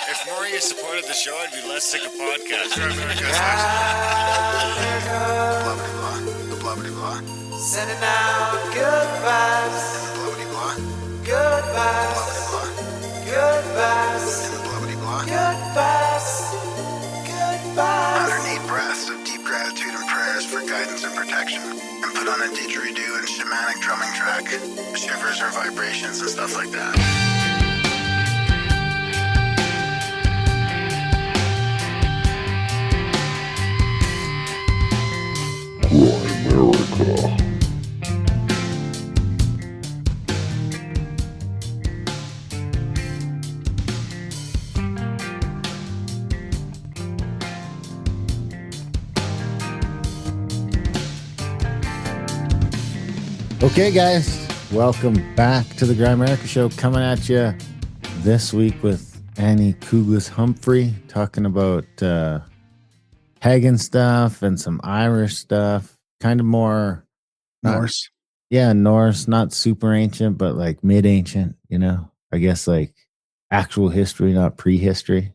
If more of you supported the show, I'd be less sick of podcasts. Blah, blah, blah, blah. Sending out good vibes. Blah, blah, blah. Good vibes. Blah, Good vibes. blah, blah. Good vibes. Good vibes. 108 breaths of deep gratitude and prayers for guidance and protection. And put on a didgeridoo and shamanic drumming track. Shivers or vibrations and stuff like that. Okay, guys, welcome back to the Grimerica Show. Coming at you this week with Annie Cuglas Humphrey, talking about pagan stuff and some Irish stuff. Kind of more Norse. Yeah, Norse, not super ancient, but like mid-ancient, you know? I guess like actual history, not prehistory.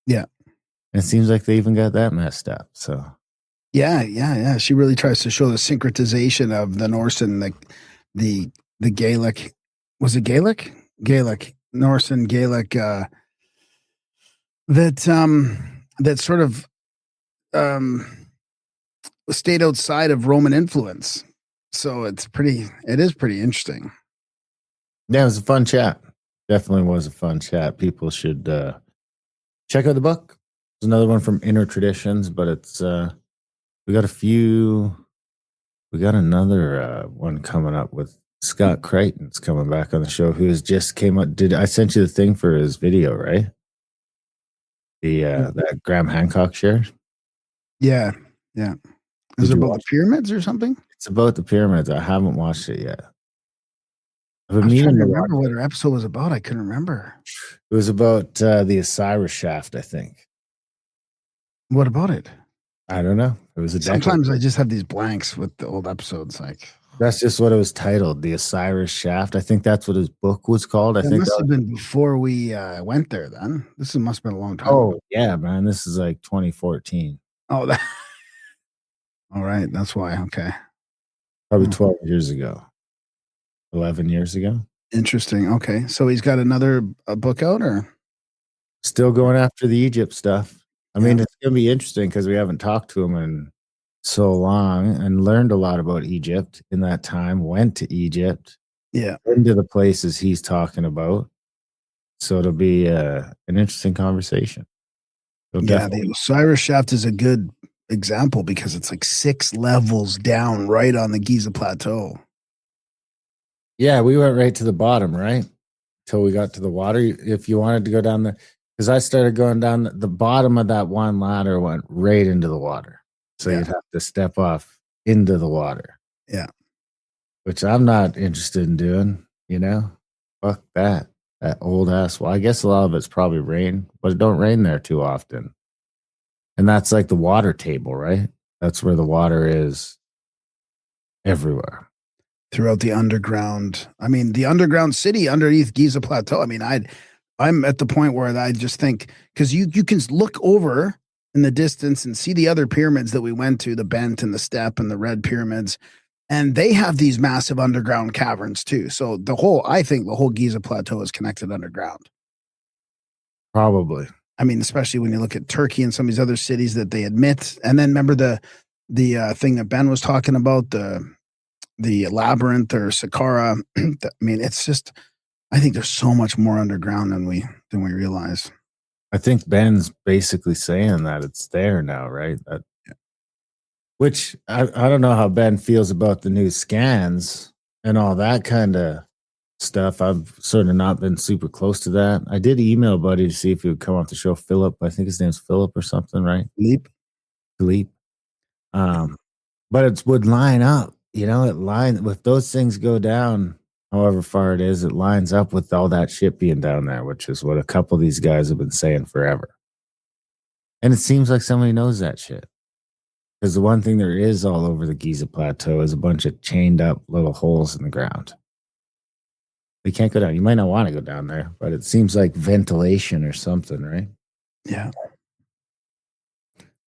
Yeah. And it seems like they even got that messed up, so... Yeah. She really tries to show the syncretization of the Norse and the Gaelic. Was it Gaelic? Gaelic, Norse and Gaelic. That sort of stayed outside of Roman influence. So it is pretty interesting. Yeah, it was a fun chat. Definitely was a fun chat. People should check out the book. There's another one from Inner Traditions, but it's we got another one coming up with Scott Crichton's coming back on the show, who has just came up. I sent you the thing for his video, right? That Graham Hancock shared. Yeah. Is it about the pyramids or something? It's about the pyramids. I haven't watched it yet. I was trying to remember what her episode was about. I couldn't remember. It was about the Osiris shaft, I think. What about it? I don't know. It was Sometimes I just have these blanks with the old episodes. Like that's just what it was titled, the Osiris Shaft. I think that's what his book was called. I think must have been before we went there. Then this must have been a long time. Oh yeah, man, this is like 2014. Oh, that. All right, that's why. Okay, probably 12 years ago, 11 years ago. Interesting. Okay, so he's got another book out, or still going after the Egypt stuff. I mean, it's going to be interesting because we haven't talked to him in so long and learned a lot about Egypt in that time, went to Egypt, into the places he's talking about. So it'll be an interesting conversation. The Osiris shaft is a good example because it's like 6 levels down right on the Giza Plateau. Yeah, we went right to the bottom, right? Till we got to the water. If you wanted to go down there. Because I started going down the bottom of that one ladder, went right into the water. So you'd have to step off into the water. Yeah. Which I'm not interested in doing, you know? Fuck that. That old ass. Well, I guess a lot of it's probably rain, but it don't rain there too often. And that's like the water table, right? That's where the water is everywhere. Throughout the underground. I mean, the underground city underneath Giza Plateau. I mean, I'm at the point where I just think, because you can look over in the distance and see the other pyramids that we went to, the Bent and the Step and the Red Pyramids, and they have these massive underground caverns too. So I think the whole Giza Plateau is connected underground. Probably. I mean, especially when you look at Turkey and some of these other cities that they admit. And then remember the thing that Ben was talking about, the labyrinth or Saqqara. I mean, it's just. I think there's so much more underground than we realize. I think Ben's basically saying that it's there now, right? Which I don't know how Ben feels about the new scans and all that kind of stuff. I've sort of not been super close to that. I did email Buddy to see if he would come off the show. Philip, I think his name's Philip or something, right? Philippe. But it would line up, you know, if those things go down, however far it is, it lines up with all that shit being down there, which is what a couple of these guys have been saying forever. And it seems like somebody knows that shit. Because the one thing there is all over the Giza Plateau is a bunch of chained up little holes in the ground. You can't go down. You might not want to go down there, but it seems like ventilation or something, right? Yeah.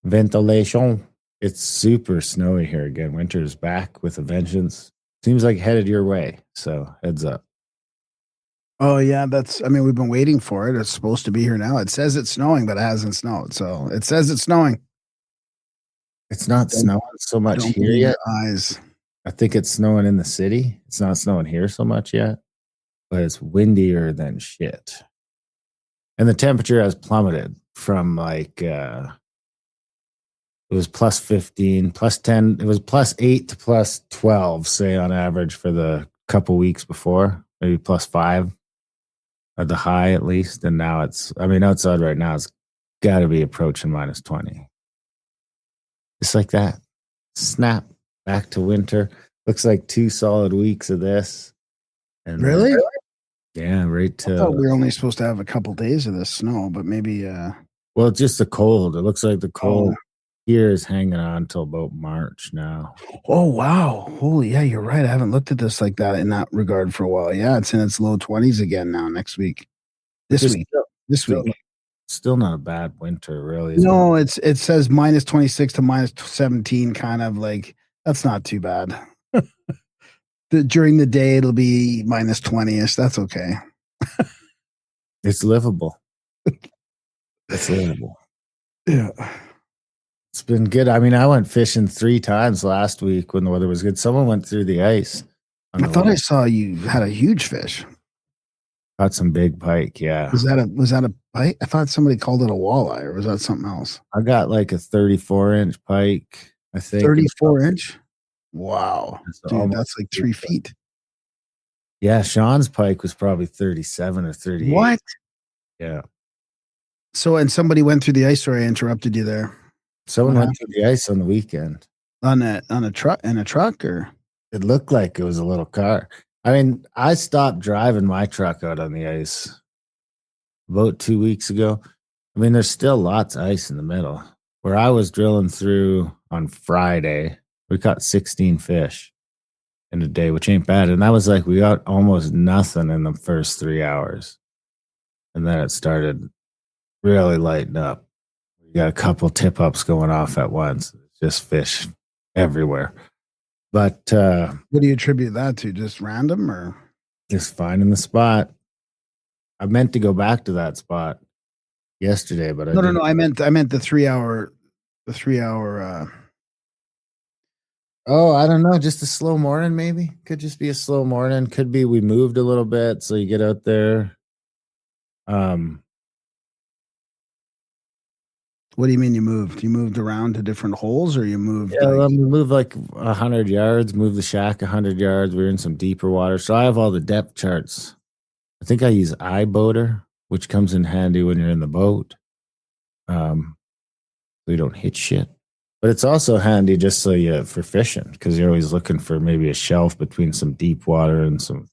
Ventilation. It's super snowy here again. Winter is back with a vengeance. Seems like headed your way. So heads up. Oh yeah, we've been waiting for it. It's supposed to be here now. It says it's snowing, but it hasn't snowed. So it says it's snowing. It's not snowing so much Don't here believe yet. your eyes. I think it's snowing in the city. It's not snowing here so much yet, but it's windier than shit. And the temperature has plummeted from like it was plus 15, plus 10, it was plus 8 to plus 12, say on average for the couple weeks before, maybe plus 5 at the high at least. And now outside right now it's got to be approaching minus 20. Just like that. Snap back to winter. Looks like 2 solid weeks of this. And Really? yeah, right I to. thought we were only supposed to have a couple days of this snow, but maybe. Well, it's just the cold. It looks like the cold here is hanging on until about March now. Oh wow! Holy yeah, you're right. I haven't looked at this like that in that regard for a while. Yeah, it's in its low 20s again now. Next week, this week. Still not a bad winter, really. No, it says minus 26 to minus 17, kind of like that's not too bad. During the day, it'll be minus 20ish. That's okay. It's livable. It's livable. Yeah. It's been good. I mean, I went fishing 3 times last week when the weather was good. Someone went through the ice. I thought I saw you had a huge fish. Caught some big pike, yeah. Was that a pike? I thought somebody called it a walleye, or was that something else? I got like a 34-inch pike, I think. 34-inch? Wow. So Dude, that's like 3 feet. Yeah, Sean's pike was probably 37 or 38. What? Yeah. So, and somebody went through the ice. Sorry, I interrupted you there. Someone went through the ice on the weekend. On a truck, or? It looked like it was a little car. I mean, I stopped driving my truck out on the ice about 2 weeks ago. I mean, there's still lots of ice in the middle. Where I was drilling through on Friday, we caught 16 fish in a day, which ain't bad. And that was like we got almost nothing in the first 3 hours. And then it started really lighting up. We got a couple tip-ups going off at once. Just fish everywhere. But what do you attribute that to? Just random, or just finding the spot? I meant to go back to that spot yesterday, but no. I meant the 3 hour. Oh, I don't know. Just a slow morning, maybe. Could just be a slow morning. Could be we moved a little bit, so you get out there. What do you mean you moved? You moved around to different holes, or you moved? Yeah, we moved like 100 yards, moved the shack 100 yards. We were in some deeper water. So I have all the depth charts. I think I use iBoater, which comes in handy when you're in the boat. So you don't hit shit. But it's also handy just for fishing, because you're always looking for maybe a shelf between some deep water and some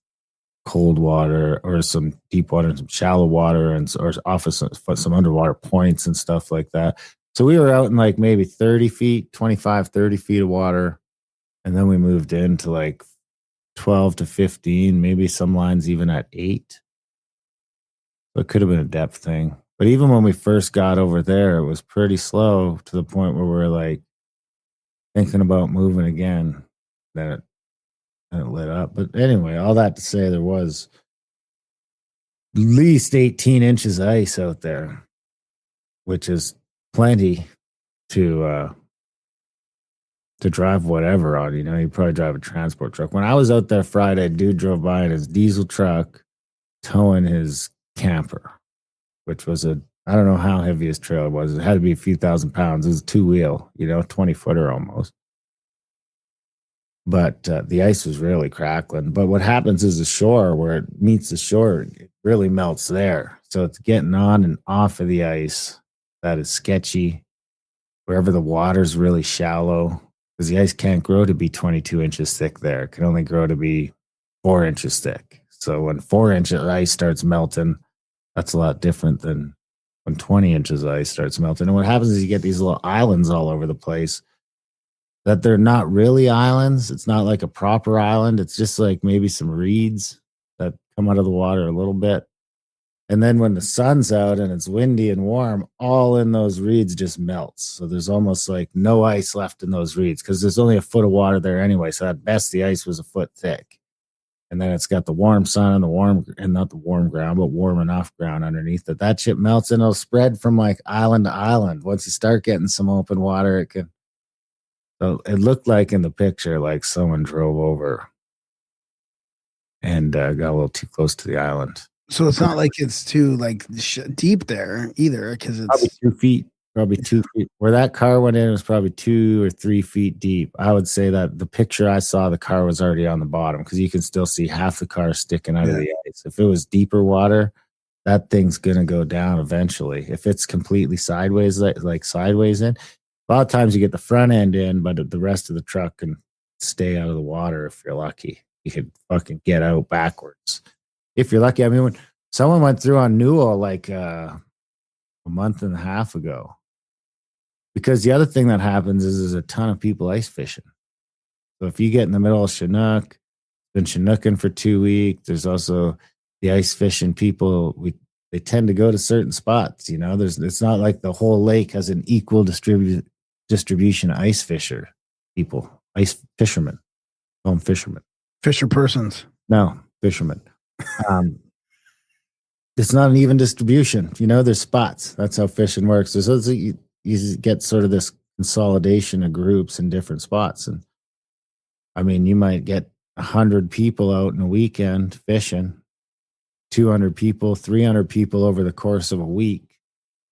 cold water, or some deep water and some shallow water, or off of some underwater points and stuff like that. So we were out in like maybe 30 feet, 25, 30 feet of water. And then we moved into like 12 to 15, maybe some lines even at 8. So it could have been a depth thing. But even when we first got over there, it was pretty slow to the point where we're like thinking about moving again. Then it lit up. But anyway, all that to say, there was at least 18 inches of ice out there, which is plenty to drive whatever on. You know, you probably drive a transport truck. When I was out there Friday, a dude drove by in his diesel truck towing his camper, which was I don't know how heavy his trailer was. It had to be a few thousand pounds. It was a 2-wheel, 20-footer almost. But the ice was really crackling. But what happens is the shore, where it meets the shore, it really melts there. So it's getting on and off of the ice that is sketchy. Wherever the water's really shallow, because the ice can't grow to be 22 inches thick there. It can only grow to be 4 inches thick. So when 4 inches of ice starts melting, that's a lot different than when 20 inches of ice starts melting. And what happens is you get these little islands all over the place that they're not really islands. It's not like a proper island. It's just like maybe some reeds that come out of the water a little bit. And then when the sun's out and it's windy and warm, all in those reeds just melts. So there's almost like no ice left in those reeds because there's only a foot of water there anyway. So at best, the ice was a foot thick. And then it's got the warm sun and the warm, and not the warm ground, but warm enough ground underneath it. That shit melts and it'll spread from like island to island. Once you start getting some open water, it can. So it looked like in the picture, like someone drove over and got a little too close to the island. So it's not like it's too like deep there either, because it's Probably 2 feet. Probably 2 feet. Where that car went in was probably 2 or 3 feet deep. I would say that the picture I saw, the car was already on the bottom because you can still see half the car sticking out of the ice. If it was deeper water, that thing's gonna go down eventually. If it's completely sideways, like sideways in, a lot of times you get the front end in, but the rest of the truck can stay out of the water if you're lucky. You can fucking get out backwards if you're lucky. I mean, when someone went through on Newell like a month and a half ago. Because the other thing that happens is there's a ton of people ice fishing. So if you get in the middle of Chinook, been Chinooking for 2 weeks, there's also the ice fishing people. They tend to go to certain spots. You know, it's not like the whole lake has an equal distribution of ice fisher people, ice fishermen. Call them fishermen. fisher persons. No, fishermen. It's not an even distribution. You know, there's spots. That's how fishing works. You get sort of this consolidation of groups in different spots. And I mean, you might get 100 people out in a weekend fishing, 200 people, 300 people over the course of a week.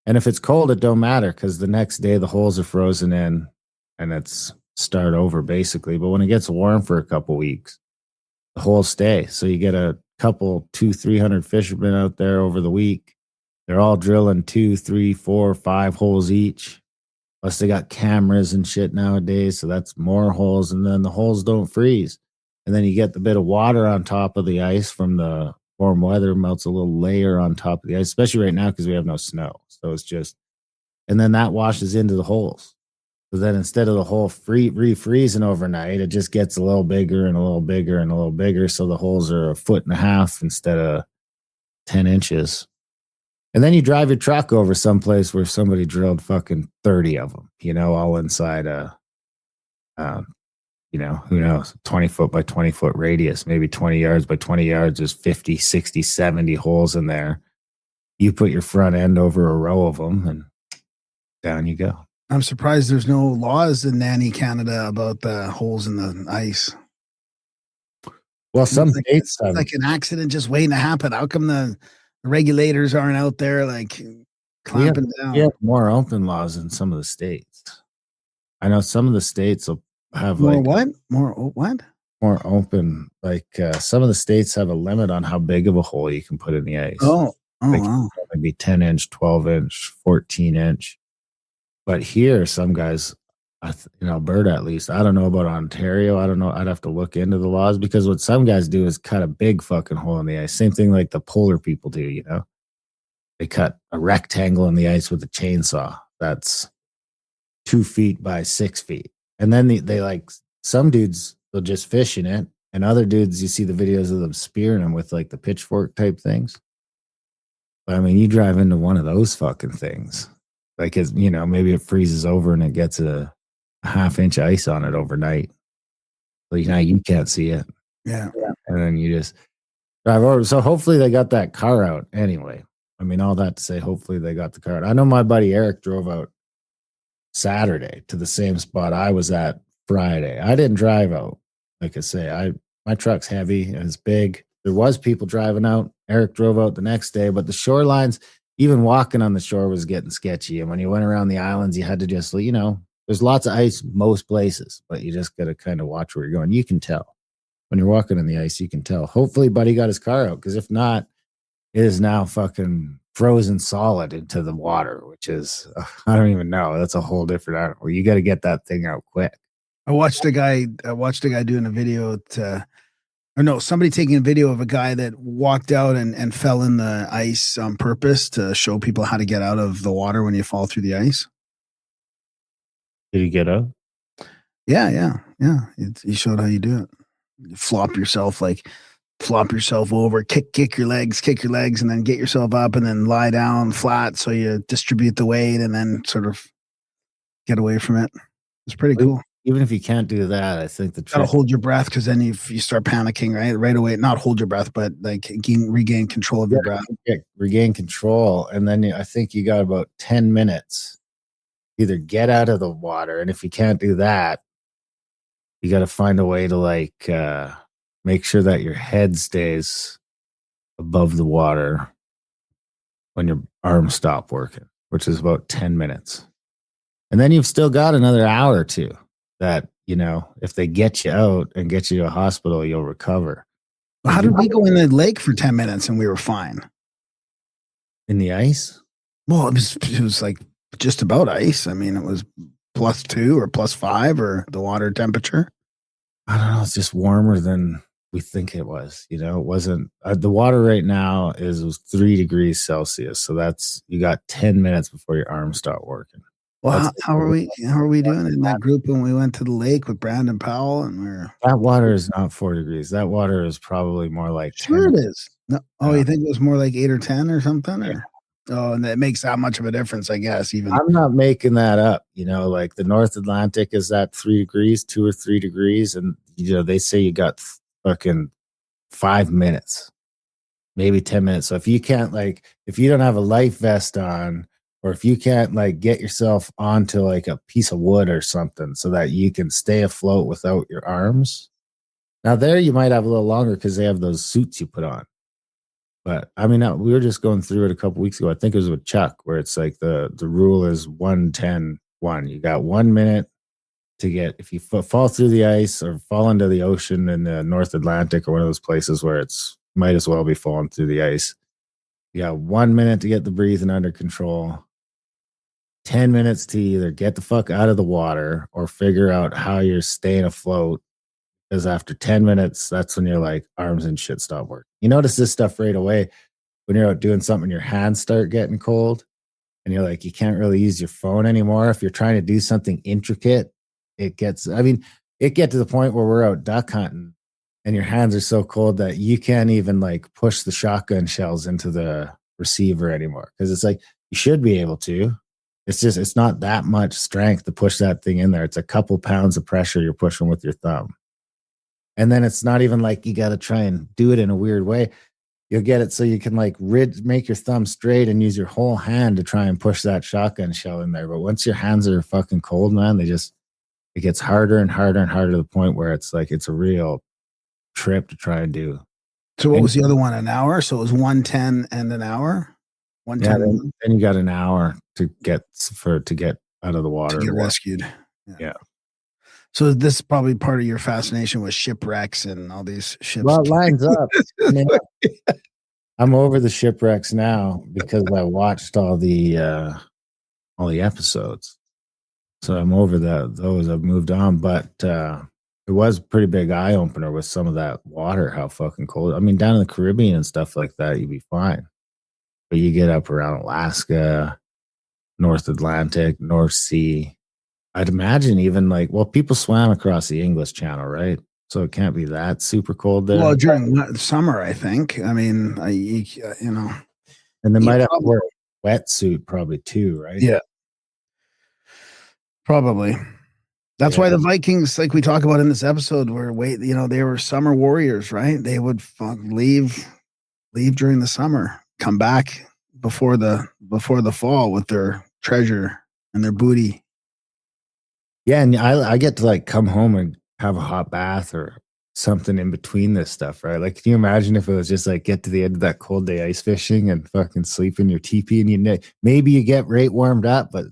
And if it's cold, it don't matter because the next day the holes are frozen in and it's start over basically. But when it gets warm for a couple weeks, the holes stay. So you get a couple, 200-300 fishermen out there over the week. They're all drilling 2, 3, 4, 5 holes each. Plus they got cameras and shit nowadays. So that's more holes. And then the holes don't freeze. And then you get the bit of water on top of the ice from the warm weather, melts a little layer on top of the ice, especially right now because we have no snow. So it's just, and then that washes into the holes. So then instead of the hole refreezing overnight, it just gets a little bigger and a little bigger and a little bigger. So the holes are 1.5 feet instead of 10 inches. And then you drive your truck over someplace where somebody drilled fucking 30 of them, you know, all inside you know, who knows, 20 foot by 20 foot radius, maybe 20 yards by 20 yards. There's 50, 60, 70 holes in there. You put your front end over a row of them and down you go. I'm surprised there's no laws in Nanny, Canada about the holes in the ice. Well, some It's states have, like an accident just waiting to happen. How come the regulators aren't out there like clamping down? we have more open laws in some of the states. I know some of the states will have More like what? More what? more open. Like some of the states have a limit on how big of a hole you can put in the ice. Oh, Like wow. maybe 10 inch, 12 inch, 14 inch. But here, some guys, in Alberta at least, I don't know about Ontario. I don't know. I'd have to look into the laws because what some guys do is cut a big fucking hole in the ice. Same thing like the polar people do, you know? They cut a rectangle in the ice with a chainsaw. That's 2 feet by 6 feet. And then they like, some dudes will just fish in it. And other dudes, you see the videos of them spearing them with like the pitchfork type things. But I mean, you drive into one of those fucking things. Like, it's, you know, maybe it freezes over and it gets a 1/2 inch ice on it overnight. So, you know, you can't see it. Yeah. And then you just drive over. So hopefully they got that car out anyway. I mean, all that to say, hopefully they got the car out. I know my buddy Eric drove out Saturday to the same spot I was at Friday. I didn't drive out. Like I say, my truck's heavy and it's big. There was people driving out. Eric drove out the next day, but the shorelines, even walking on the shore was getting sketchy. And when you went around the islands, you had to just, you know, there's lots of ice most places, but you just got to kind of watch where you're going. You can tell when you're walking on the ice, you can tell. Hopefully Buddy got his car out, because if not, it is now fucking frozen solid into the water, which is, I don't even know. That's a whole different animal. You got to get that thing out quick. I watched a guy doing a video somebody taking a video of a guy that walked out and fell in the ice on purpose to show people how to get out of the water when you fall through the ice. Did he get out? Yeah. He showed how you do it. You flop yourself like flop yourself over, kick your legs, and then get yourself up and then lie down flat so you distribute the weight and then sort of get away from it. It's pretty cool. Even if you can't do that, I think the Gotta trick, hold your breath because then you start panicking right away. Not hold your breath, but like regain control of your breath. regain control, and then I think you got about 10 minutes. Either get out of the water, and if you can't do that, you got to find a way to like make sure that your head stays above the water when your arms stop working, which is about 10 minutes. And then you've still got another hour or two that, if they get you out and get you to a hospital, you'll recover. How did we go in the lake for 10 minutes and we were fine? In the ice? Well, it was like just about ice. I mean, it was +2 or +5 or the water temperature. I don't know. It's just warmer than we think it was. It wasn't. The water right now was 3 degrees Celsius. So you got 10 minutes before your arms start working. Well, how are we doing in that group when we went to the lake with Brandon Powell and that water is not 4 degrees. That water is probably more like 10. Sure it is. No, you think it was more like 8 or 10 or something? Or? Oh, and it makes that much of a difference, I guess. Even I'm not making that up. Like the North Atlantic is at 3 degrees, 2 or 3 degrees, and they say you got fucking 5 minutes, maybe 10 minutes. So if you can't if you don't have a life vest on, or if you can't get yourself onto like a piece of wood or something so that you can stay afloat without your arms. Now there you might have a little longer because they have those suits you put on. But I mean, we were just going through it a couple weeks ago. I think it was with Chuck, where it's like the rule is 1-10-1. You got 1 minute to get, if you fall through the ice or fall into the ocean in the North Atlantic or one of those places where it's might as well be falling through the ice. You got 1 minute to get the breathing under control. 10 minutes to either get the fuck out of the water or figure out how you're staying afloat. Because after 10 minutes, that's when your arms and shit stop working. You notice this stuff right away when you're out doing something, your hands start getting cold and you're you can't really use your phone anymore. If you're trying to do something intricate, it get to the point where we're out duck hunting and your hands are so cold that you can't even push the shotgun shells into the receiver anymore. Because it's you should be able to. It's not that much strength to push that thing in there. It's a couple pounds of pressure you're pushing with your thumb. And then it's not even you got to try and do it in a weird way. You'll get it so you can make your thumb straight and use your whole hand to try and push that shotgun shell in there. But once your hands are fucking cold, man, it gets harder and harder and harder to the point where it's it's a real trip to try and do. So what was the other one? An hour? So it was 1:10 and an hour? 1:10. Yeah, then you got an hour to get out of the water. To get rescued. Yeah. So this is probably part of your fascination with shipwrecks and all these ships. Well, it lines up. I'm over the shipwrecks now because I watched all the episodes. So I'm over those. I've moved on, but it was a pretty big eye opener with some of that water. How fucking cold! I mean, down in the Caribbean and stuff like that, you'd be fine. But you get up around Alaska, North Atlantic, North Sea. I'd imagine even people swam across the English Channel, right? So it can't be that super cold there. Well, during summer, I think. I mean, and they might have to wear a wetsuit probably too, right? Yeah, probably. That's why the Vikings, like we talk about in this episode, they were summer warriors, right? They would leave during the summer, come back before the fall with their treasure and their booty. Yeah, and I get to come home and have a hot bath or something in between this stuff, right? Can you imagine if it was just get to the end of that cold day ice fishing and fucking sleep in your teepee and maybe you get right warmed up, but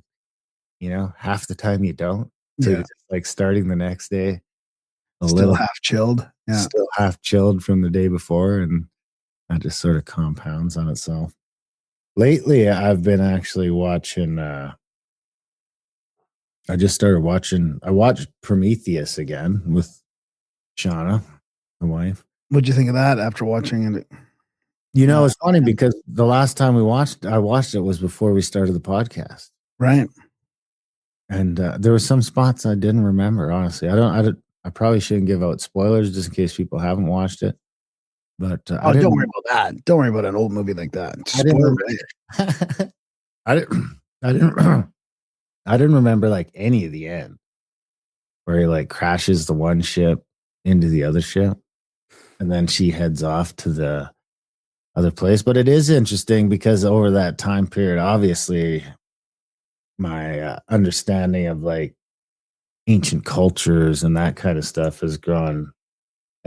half the time you don't. So just starting the next day, Still half chilled. Yeah. Still half chilled from the day before, and that just sort of compounds on itself. Lately, I've been actually watching. I watched Prometheus again with Shauna, my wife. What'd you think of that after watching it? It's funny because the last time I watched it was before we started the podcast. Right. And there were some spots I didn't remember, honestly. I probably shouldn't give out spoilers just in case people haven't watched it. But Oh, don't worry about that. Don't worry about an old movie like that. I didn't Spoiler remember, I didn't I didn't I didn't remember like any of the end where he like crashes the one ship into the other ship and then she heads off to the other place. But it is interesting because over that time period, obviously my understanding of like ancient cultures and that kind of stuff has grown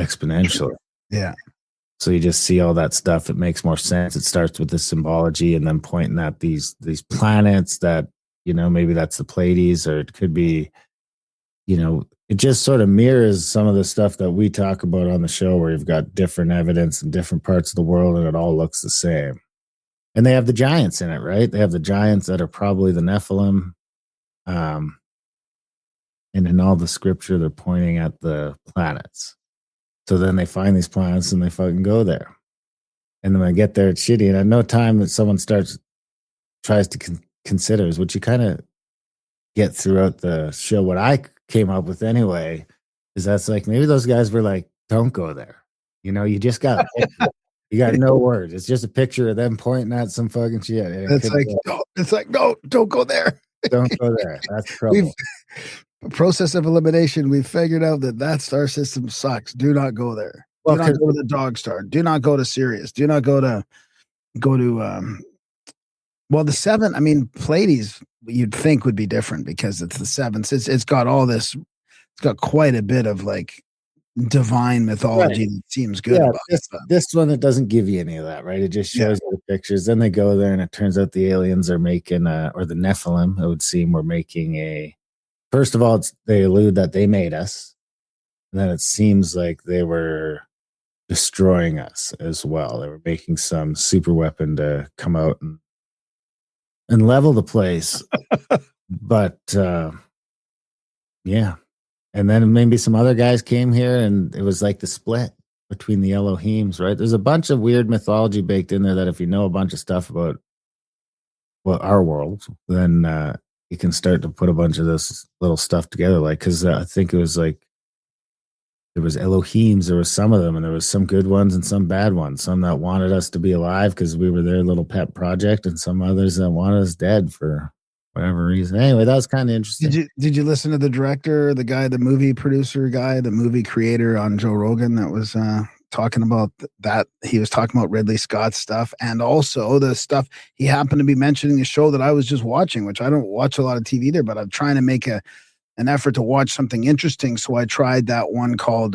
exponentially. Yeah. So you just see all that stuff. It makes more sense. It starts with the symbology and then pointing at these planets that, maybe that's the Pleiades, or it could be, it just sort of mirrors some of the stuff that we talk about on the show where you've got different evidence in different parts of the world and it all looks the same. And they have the giants in it, right? They have the giants that are probably the Nephilim. And in all the scripture, they're pointing at the planets. So then they find these planets and they fucking go there. And then when I get there, it's shitty. And at no time that someone tries to consider is what you kind of get throughout the show. What I came up with anyway is that's like maybe those guys were like, don't go there. You just got you got no words. It's just a picture of them pointing at some fucking shit. And It's like, no, don't go there. Don't go there. That's trouble. Process of elimination. We've figured out that star system sucks. Do not go there. Well, do not go to the Dog Star. Do not go to Sirius. Do not go to well, the 7. I mean, Pleiades you'd think would be different because it's the 7th. It's got all this. It's got quite a bit of like divine mythology that seems good. Yeah, about this one, it doesn't give you any of that, right? It just shows you the pictures. Then they go there, and it turns out the aliens are making, or the Nephilim, it would seem, were making a. First of all, they allude that they made us, and then it seems like they were destroying us as well. They were making some super weapon to come out and level the place. But yeah. And then maybe some other guys came here and it was like the split between the Elohims, right? There's a bunch of weird mythology baked in there that if you know a bunch of stuff about our world, then you can start to put a bunch of this little stuff together. Like, because I think it was like there was Elohims, there was some of them, and there was some good ones and some bad ones. Some that wanted us to be alive because we were their little pet project, and some others that wanted us dead for whatever reason. Anyway, that was kind of interesting. Did you listen to the director, the guy, the movie producer guy, the movie creator on Joe Rogan that was talking about that? He was talking about Ridley Scott's stuff and also the stuff he happened to be mentioning a show that I was just watching, which I don't watch a lot of TV there, but I'm trying to make an effort to watch something interesting. So I tried that one called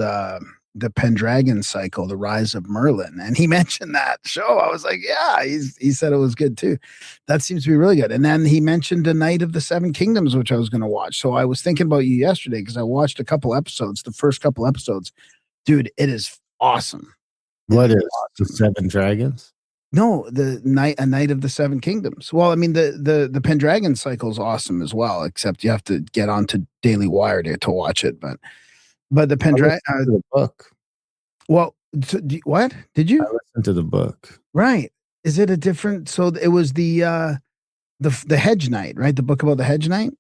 the Pendragon Cycle, The Rise of Merlin. And he mentioned that show. I was like, yeah, he said it was good too. That seems to be really good. And then he mentioned A Night of the Seven Kingdoms, which I was going to watch. So I was thinking about you yesterday because I watched a couple episodes, the first couple episodes. Dude, it is awesome. What is the Seven Dragons? No, A Night of the Seven Kingdoms. Well, I mean, the Pendragon Cycle is awesome as well, except you have to get onto Daily Wire to watch it. But the Pendragon the book. Well, what did you? I listened to the book. Right? Is it a different? So it was the Hedge Knight, right? The book about the Hedge Knight.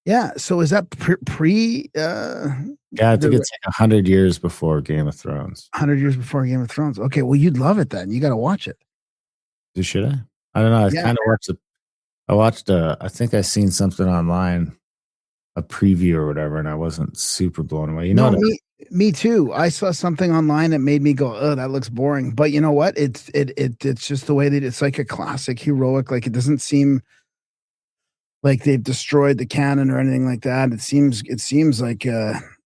Yeah. So is that pre? Yeah, I think it's like 100 years before Game of Thrones. 100 years before Game of Thrones. Okay, well, you'd love it then. You got to watch it. Should I? I don't know. I kind of watched it. I watched. I think I seen something online, a preview or whatever, and I wasn't super blown away. Me too. I saw something online that made me go, "Oh, that looks boring." But you know what? It's just the way that it's like a classic heroic. Like it doesn't seem like they've destroyed the canon or anything like that. It seems like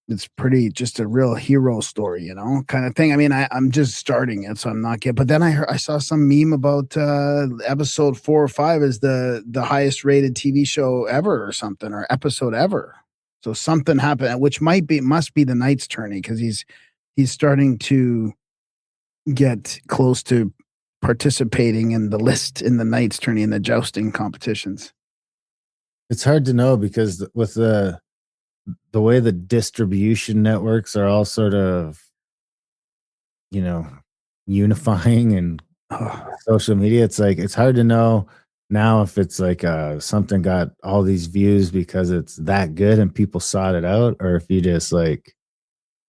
it's pretty just a real hero story, kind of thing. I mean, I'm just starting it, so I'm not getting. But then I saw some meme about episode 4 or 5 is the highest rated TV show ever or something, or episode ever. So something happened, which must be the Knight's tourney because he's starting to get close to participating in the Knight's tourney in the jousting competitions. It's hard to know because with the way the distribution networks are all sort of, unifying and social media, it's like it's hard to know now if it's like something got all these views because it's that good and people sought it out, or if you just like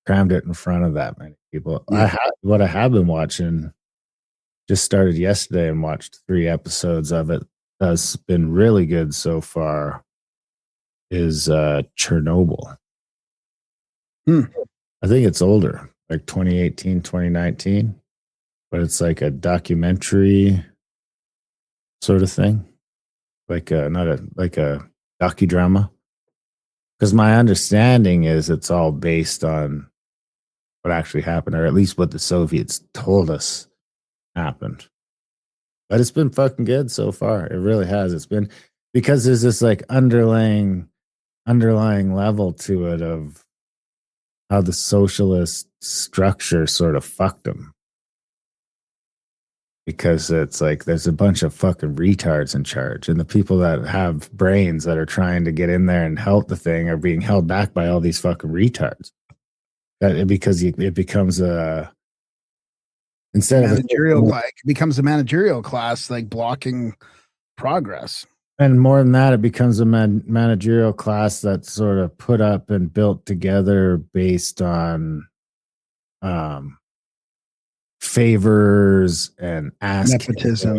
crammed it in front of that many people. Yeah. What I have been watching, just started yesterday and watched 3 episodes of it. That's been really good so far. Is Chernobyl. Hmm. I think it's older, like 2018, 2019, but it's like a documentary sort of thing, like not a like a docudrama. Because my understanding is it's all based on what actually happened, or at least what the Soviets told us happened. But it's been fucking good so far. It really has. It's been because there's this like underlying level to it of how the socialist structure sort of fucked them. Because it's like there's a bunch of fucking retards in charge, and the people that have brains that are trying to get in there and help the thing are being held back by all these fucking retards. Because it becomes a instead of It becomes a managerial class, like blocking progress. and more than that, it becomes a managerial class that's sort of put up and built together based on favors and Nepotism.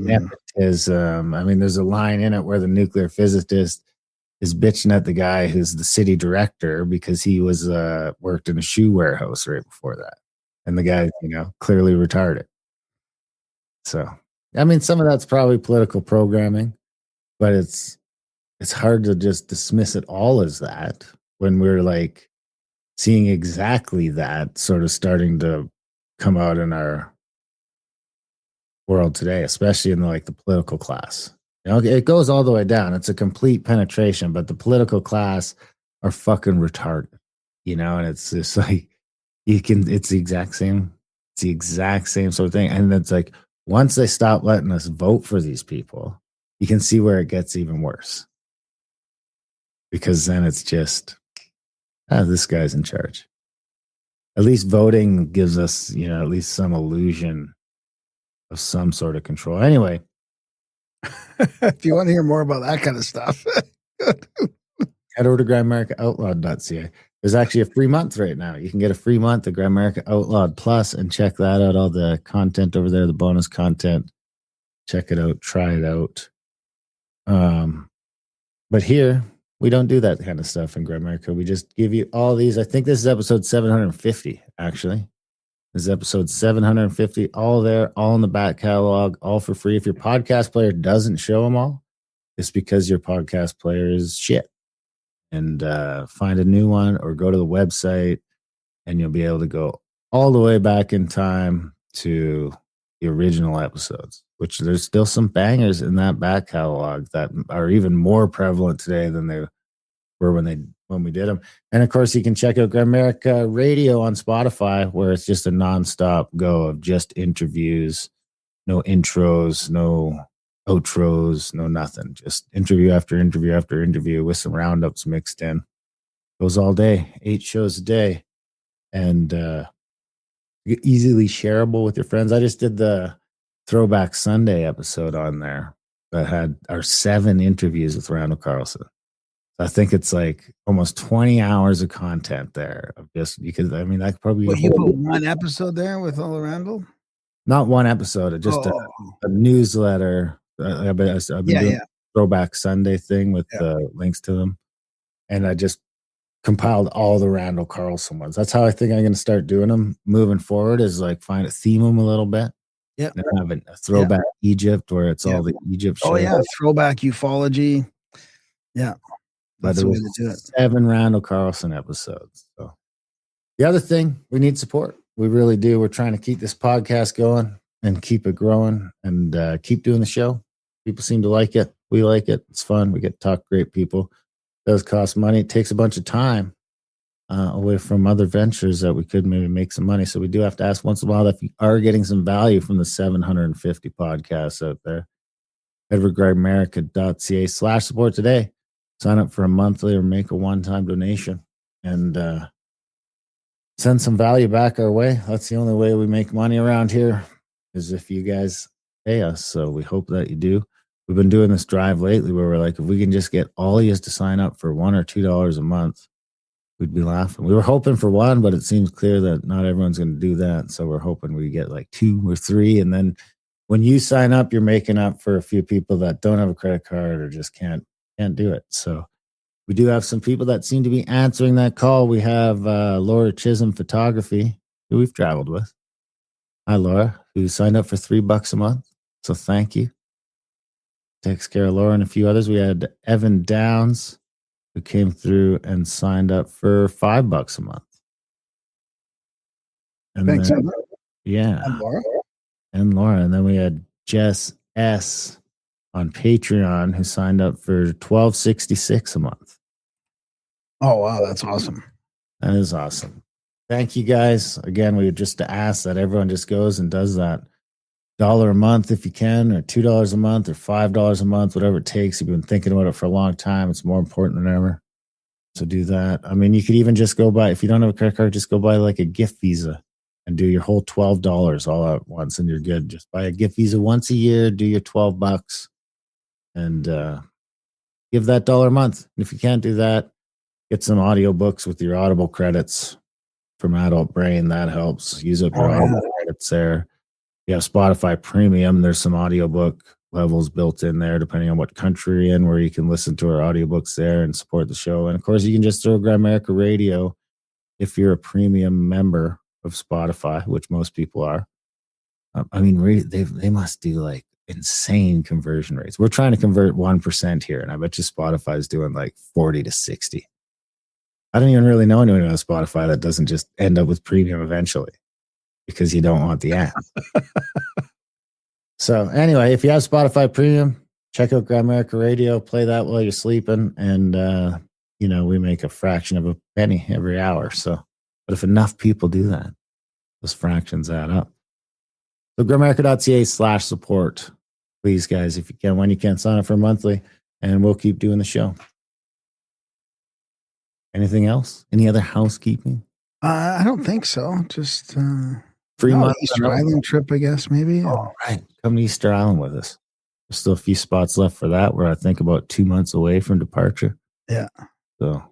nepotism. I mean, there's a line in it where the nuclear physicist is bitching at the guy who's the city director because he was worked in a shoe warehouse right before that, and the guy, clearly retarded. So, I mean, some of that's probably political programming, but it's hard to just dismiss it all as that when we're like seeing exactly that sort of starting to come out in our world today, especially in the political class. It goes all the way down. It's a complete penetration, but the political class are fucking retarded, and it's just like it's the exact same sort of thing. And it's like once they stop letting us vote for these people, you can see where it gets even worse. Because then it's just, this guy's in charge. At least voting gives us, at least some illusion of some sort of control. Anyway. If you want to hear more about that kind of stuff, head over to GrimAmericaOutlawed.ca. There's actually a free month right now. You can get a free month of Grimerica Outlawed Plus and check that out. All the content over there, the bonus content. Check it out. Try it out. But here, we don't do that kind of stuff in Grimerica. We just give you all these. I think this is episode 750, actually. This is episode 750, all there, all in the back catalog, all for free. If your podcast player doesn't show them all, it's because your podcast player is shit. And find a new one or go to the website and you'll be able to go all the way back in time to the original episodes, which there's still some bangers in that back catalog that are even more prevalent today than they were when we did them. And of course, you can check out Grimerica Radio on Spotify, where it's just a nonstop go of just interviews, no intros, no outros, no nothing. Just interview after interview after interview with some roundups mixed in. Goes all day, 8 shows a day, and easily shareable with your friends. I just did the Throwback Sunday episode on there that had our 7 interviews with Randall Carlson. I think it's like almost 20 hours of content there of just because that could probably you put one episode there with all Randall? Not one episode, just a newsletter. I've been doing Throwback Sunday thing with the links to them, and I just compiled all the Randall Carlson ones. That's how I think I'm going to start doing them moving forward. Is like theme them a little bit. Yeah, having a Throwback Egypt where it's all the Egypt shows. Oh yeah, Throwback Ufology. Yeah. But it was 7 Randall Carlson episodes. So the other thing, we need support. We really do. We're trying to keep this podcast going and keep it growing and keep doing the show. People seem to like it. We like it. It's fun. We get to talk to great people. It does cost money. It takes a bunch of time away from other ventures that we could maybe make some money. So we do have to ask once in a while if you are getting some value from the 750 podcasts out there. Head over to GrimAmerica.ca/support today. Sign up for a monthly or make a one-time donation and send some value back our way. That's the only way we make money around here is if you guys pay us. So we hope that you do. We've been doing this drive lately where we're like, if we can just get all of you to sign up for $1 or $2 a month, we'd be laughing. We were hoping for one, but it seems clear that not everyone's going to do that. So we're hoping we get like 2 or 3. And then when you sign up, you're making up for a few people that don't have a credit card or just can't do it. So we do have some people that seem to be answering that call. We have Laura Chisholm Photography, who we've traveled with. Hi, Laura, who signed up for $3 a month. So thank you. Takes care of Laura and a few others. We had Evan Downs, who came through and signed up for $5 a month. And Thanks, then, Evan. yeah. And Laura. And Laura. And then we had Jess S on Patreon, who signed up for $12.66 a month. Oh, wow. That's awesome. That is awesome. Thank you guys. Again, we would just ask that everyone just goes and does that $1 a month if you can, or $2 a month, or $5 a month, whatever it takes. You've been thinking about it for a long time. It's more important than ever. So do that. I mean, you could even just go buy, if you don't have a credit card, just go buy like a gift visa and do your whole $12 all at once, and you're good. Just buy a gift visa once a year, do your $12, and give that $1 a month. And if you can't do that, get some audiobooks with your Audible credits from Adult Brain. That helps. Use up your Audible credits there. You have Spotify Premium. There's some audiobook levels built in there, depending on what country you're in, where you can listen to our audiobooks there and support the show. And of course, you can just throw Grimerica Radio if you're a premium member of Spotify, which most people are. I mean, they must do like insane conversion rates. We're trying to convert 1% here, and I bet you Spotify is doing like 40 to 60. I don't even really know anyone on Spotify that doesn't just end up with premium eventually, because you don't want the ad. So anyway, if you have Spotify Premium, check out Grimerica Radio, play that while you're sleeping, and we make a fraction of a penny every hour. So, but if enough people do that, those fractions add up. So grimerica.ca/support, please, guys, if you can, when you can, sign up for monthly, and we'll keep doing the show. Anything else? Any other housekeeping? I don't think so. Just Free month Easter Island trip, I guess, maybe. All right. Come to Easter Island with us. There's still a few spots left for that. We're, I think, about 2 months away from departure. Yeah. So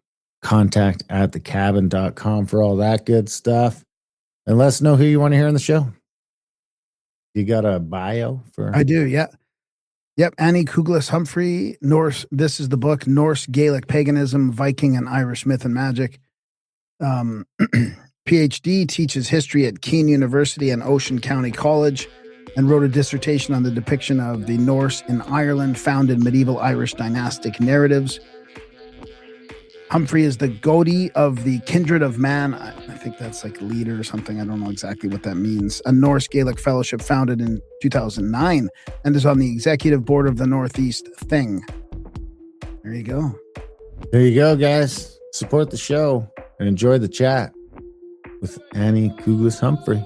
contact at thecabin.com for all that good stuff. And let us know who you want to hear on the show. You got a bio for? I do, yeah. Yep, Annie Cuglas Humphrey, Norse. This is the book, Norse-Gaelic Paganism, Viking and Irish Myth and Magic. PhD, teaches history at Keene University and Ocean County College, and wrote a dissertation on the depiction of the Norse in Ireland, found in medieval Irish dynastic narratives. Humphrey is the Godi of the Kindred of Man. I think that's like leader or something. I don't know exactly what that means. A Norse-Gaelic fellowship founded in 2009 and is on the executive board of the Northeast Thing. There you go. There you go, guys. Support the show and enjoy the chat with Annie Cuglas Humphrey.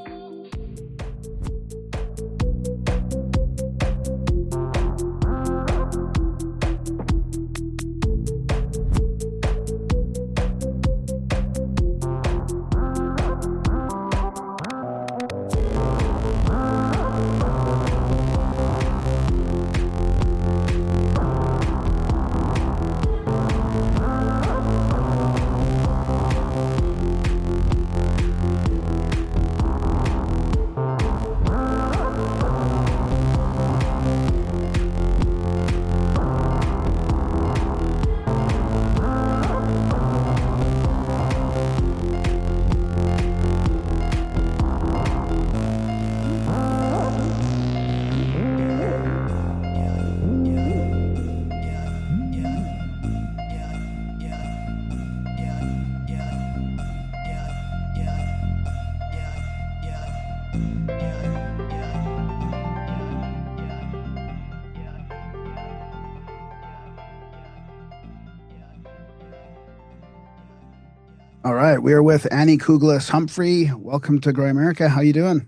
All right, we are with Annie Cuglas Humphrey. Welcome to Grimerica. How you doing?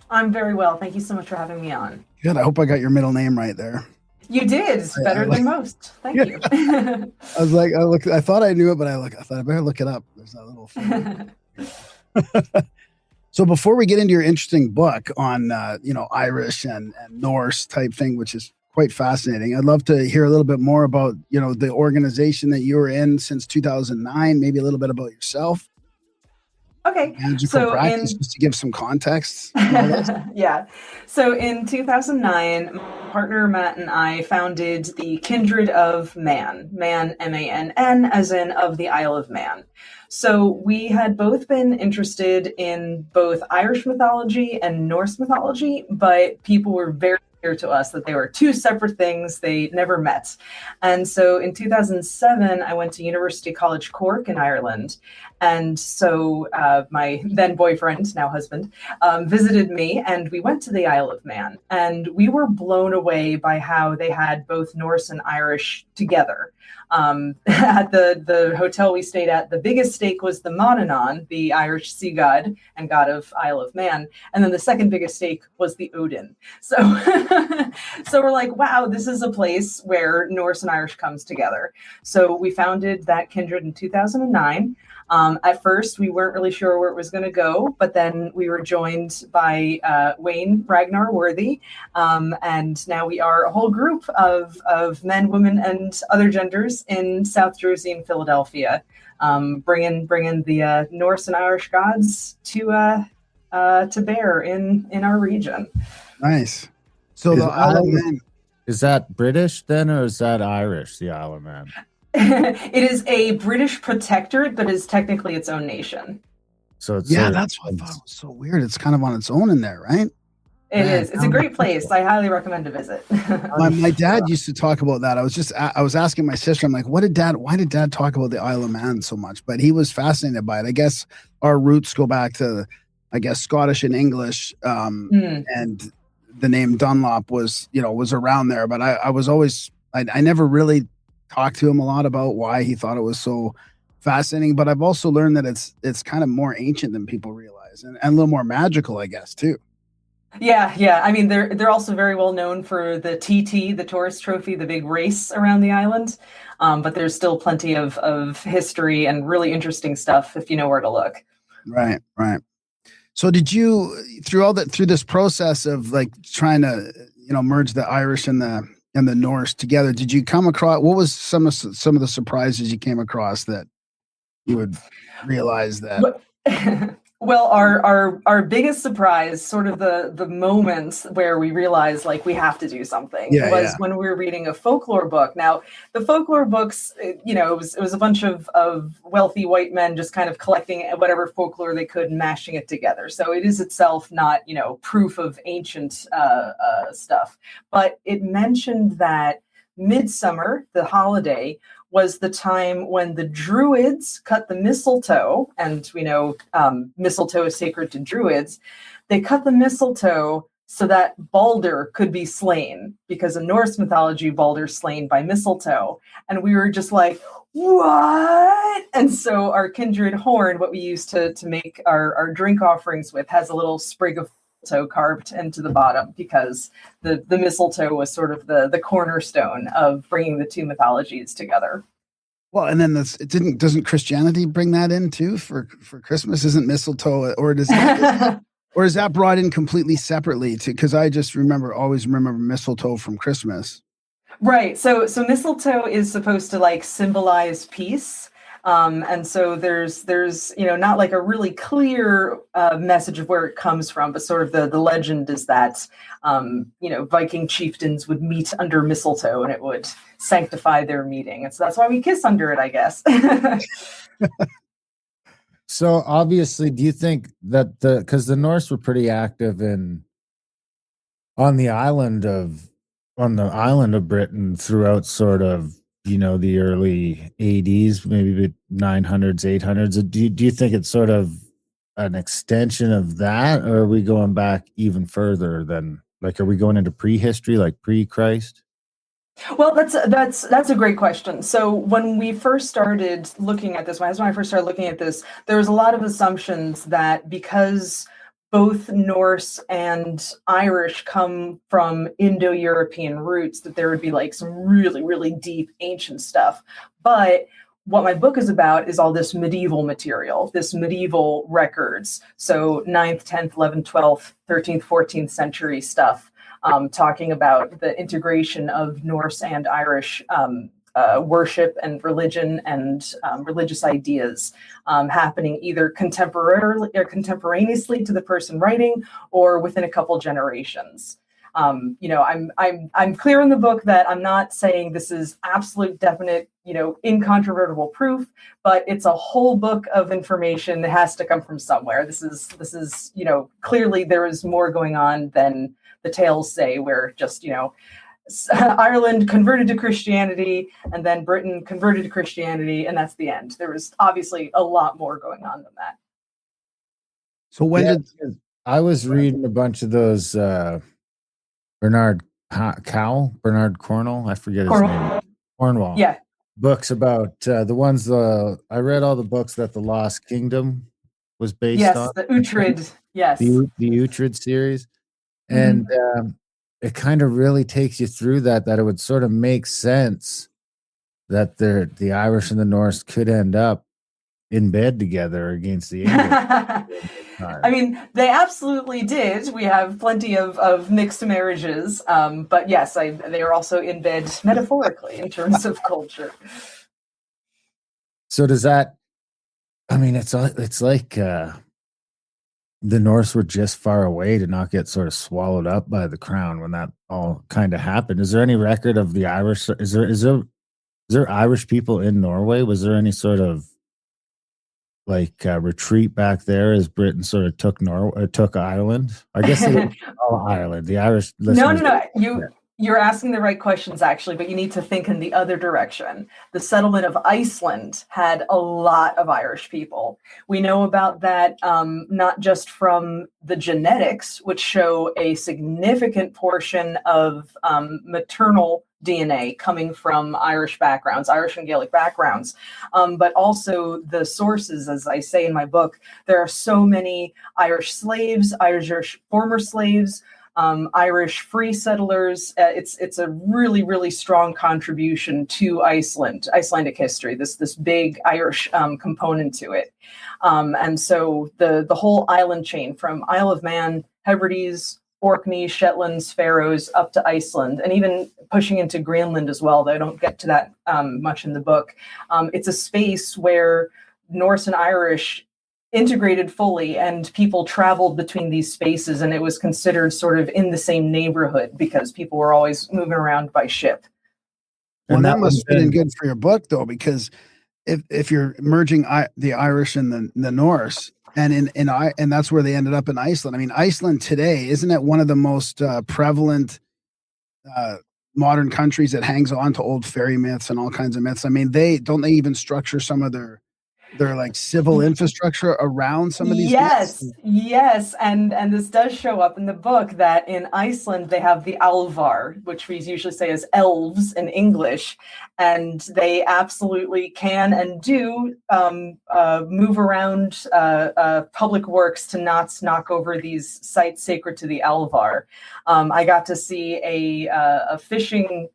I'm very well. Thank you so much for having me on. Good. I hope I got your middle name right there. You did. It's better than most. Thank you. I was like, I thought I knew it, but I thought I better look it up. There's that little thing. So before we get into your interesting book on Irish and Norse type thing, which is quite fascinating. I'd love to hear a little bit more about, the organization that you were in since 2009, maybe a little bit about yourself, Okay. magical So practice, in just to give some context. And all this. yeah. So in 2009, my partner Matt and I founded the Kindred of Man, Man, as in of the Isle of Man. So we had both been interested in both Irish mythology and Norse mythology, but people were very clear to us that they were two separate things. They never met. And so in 2007, I went to University College Cork in Ireland. And so my then boyfriend, now husband, visited me, and we went to the Isle of Man. And we were blown away by how they had both Norse and Irish together. At the hotel we stayed at, the biggest stake was the Monanon, the Irish sea god and god of Isle of Man. And then the second biggest stake was the Odin. So, so we're like, wow, this is a place where Norse and Irish comes together. So we founded that kindred in 2009. At first, we weren't really sure where it was going to go, but then we were joined by Wayne Ragnar Worthy, and now we are a whole group of men, women, and other genders in South Jersey and Philadelphia, bringing the Norse and Irish gods to bear in our region. Nice. So the Isle of Man. Is that British then, or is that Irish, the Isle of Man? It is a British protectorate, but is technically its own nation. So it's That's what I thought was so weird. It's kind of on its own in there, right? It is. It's a great place. I highly recommend to visit. My dad used to talk about that. I was asking my sister, I'm like, why did dad talk about the Isle of Man so much? But he was fascinated by it. I guess our roots go back to, Scottish and English. And the name Dunlop was around there. But I was always, I never really talked to him a lot about why he thought it was so fascinating. But I've also learned that it's kind of more ancient than people realize, and a little more magical, I guess, too. Yeah. I mean, they're also very well known for the TT, the tourist trophy, the big race around the island. But there's still plenty of history and really interesting stuff if you know where to look. Right. So did you, through this process of trying to, merge the Irish and the Norse together, did you come across, what was some of the surprises you came across that you would realize that? Well, our biggest surprise, sort of the moments where we realized we have to do something, was when we were reading a folklore book. Now, the folklore books, it was a bunch of wealthy white men just kind of collecting whatever folklore they could and mashing it together. So it is itself not, proof of ancient stuff. But it mentioned that Midsummer, the holiday, was the time when the Druids cut the mistletoe, and we know mistletoe is sacred to Druids. They cut the mistletoe so that Balder could be slain, because in Norse mythology, Balder's slain by mistletoe. And we were just like, what? And so our kindred horn, what we use to make our drink offerings with, has a little sprig of mistletoe carved into the bottom, because the mistletoe was sort of the cornerstone of bringing the two mythologies together. Well, and then doesn't Christianity bring that in too for Christmas? Isn't mistletoe, or is that brought in completely separately too? Because I just always remember mistletoe from Christmas. Right. So mistletoe is supposed to symbolize peace. And so there's not a really clear message of where it comes from, but sort of the legend is that Viking chieftains would meet under mistletoe and it would sanctify their meeting, and so that's why we kiss under it, I guess. So obviously, do you think that because the Norse were pretty active on the island of Britain throughout sort of the early 80s, maybe the 900s, 800s. Do you think it's sort of an extension of that, or are we going back even further than are we going into prehistory, pre-Christ? Well, that's a great question. So when we first started looking at this, when I first started looking at this, there was a lot of assumptions that because both Norse and Irish come from Indo-European roots, that there would be some really, really deep ancient stuff. But what my book is about is all this medieval material, this medieval records. So 9th, 10th, 11th, 12th, 13th, 14th century stuff. talking about the integration of Norse and Irish worship and religion and religious ideas happening either contemporaneously to the person writing or within a couple generations. I'm clear in the book that I'm not saying this is absolute, definite, incontrovertible proof, but it's a whole book of information that has to come from somewhere. This is clearly there is more going on than the tales say, where just, Ireland converted to Christianity and then Britain converted to Christianity, and that's the end. There was obviously a lot more going on than that. So when I was reading a bunch of those Bernard Cornwell, I forget his name. Cornwall. Yeah. Books about I read all the books that the Lost Kingdom was based on. Yes, the Uhtred. Yes. The Uhtred series. And it kind of really takes you through that it would sort of make sense that the Irish and the Norse could end up in bed together against the English. I mean, they absolutely did. We have plenty of mixed marriages, but yes, they are also in bed metaphorically in terms of culture. So does that? I mean, it's like the Norse were just far away to not get sort of swallowed up by the crown when that all kind of happened. Is there any record of the Irish? Is there Irish people in Norway? Was there any sort of retreat back there as Britain sort of took Ireland? I guess it was all Ireland. The Irish listeners. No. You're asking the right questions, actually, but you need to think in the other direction. The settlement of Iceland had a lot of Irish people. We know about that not just from the genetics, which show a significant portion of maternal DNA coming from Irish backgrounds, Irish and Gaelic backgrounds, but also the sources, as I say in my book. There are so many Irish slaves, Irish former slaves, Irish free settlers. It's a really, really strong contribution to Icelandic history, this big Irish component to it. And so the whole island chain from Isle of Man, Hebrides, Orkney, Shetlands, Faroes, up to Iceland, and even pushing into Greenland as well, though I don't get to that much in the book. It's a space where Norse and Irish integrated fully, and people traveled between these spaces, and it was considered sort of in the same neighborhood because people were always moving around by ship. Well, that must have been good for your book, though, because if you're merging the Irish and the Norse, and that's where they ended up in Iceland. I mean, Iceland today, isn't it one of the most prevalent modern countries that hangs on to old fairy myths and all kinds of myths? I mean, they even structure some of their like civil infrastructure around some of these Yes, and this does show up in the book that in Iceland they have the Alvar, which we usually say as elves in English, and they absolutely can and do move around public works to not knock over these sites sacred to the Alvar. I got to see a fishing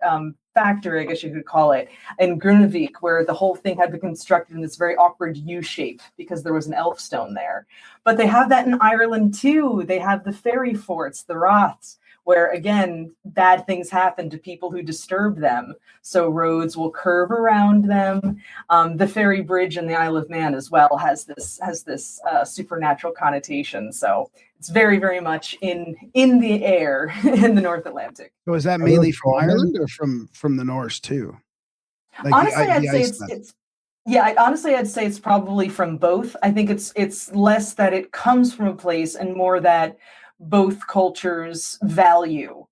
factory, I guess you could call it, in Grunewijk, where the whole thing had been constructed in this very awkward U shape because there was an elf stone there. But they have that in Ireland too. They have the fairy forts, the Roths, where again, bad things happen to people who disturb them. So roads will curve around them. The ferry bridge in the Isle of Man as well has this supernatural connotation. So it's very, very much in the air in the North Atlantic. So is that mainly from Ireland or from the Norse too? Like honestly, I'd say it's probably from both. I think it's less that it comes from a place and more that both cultures value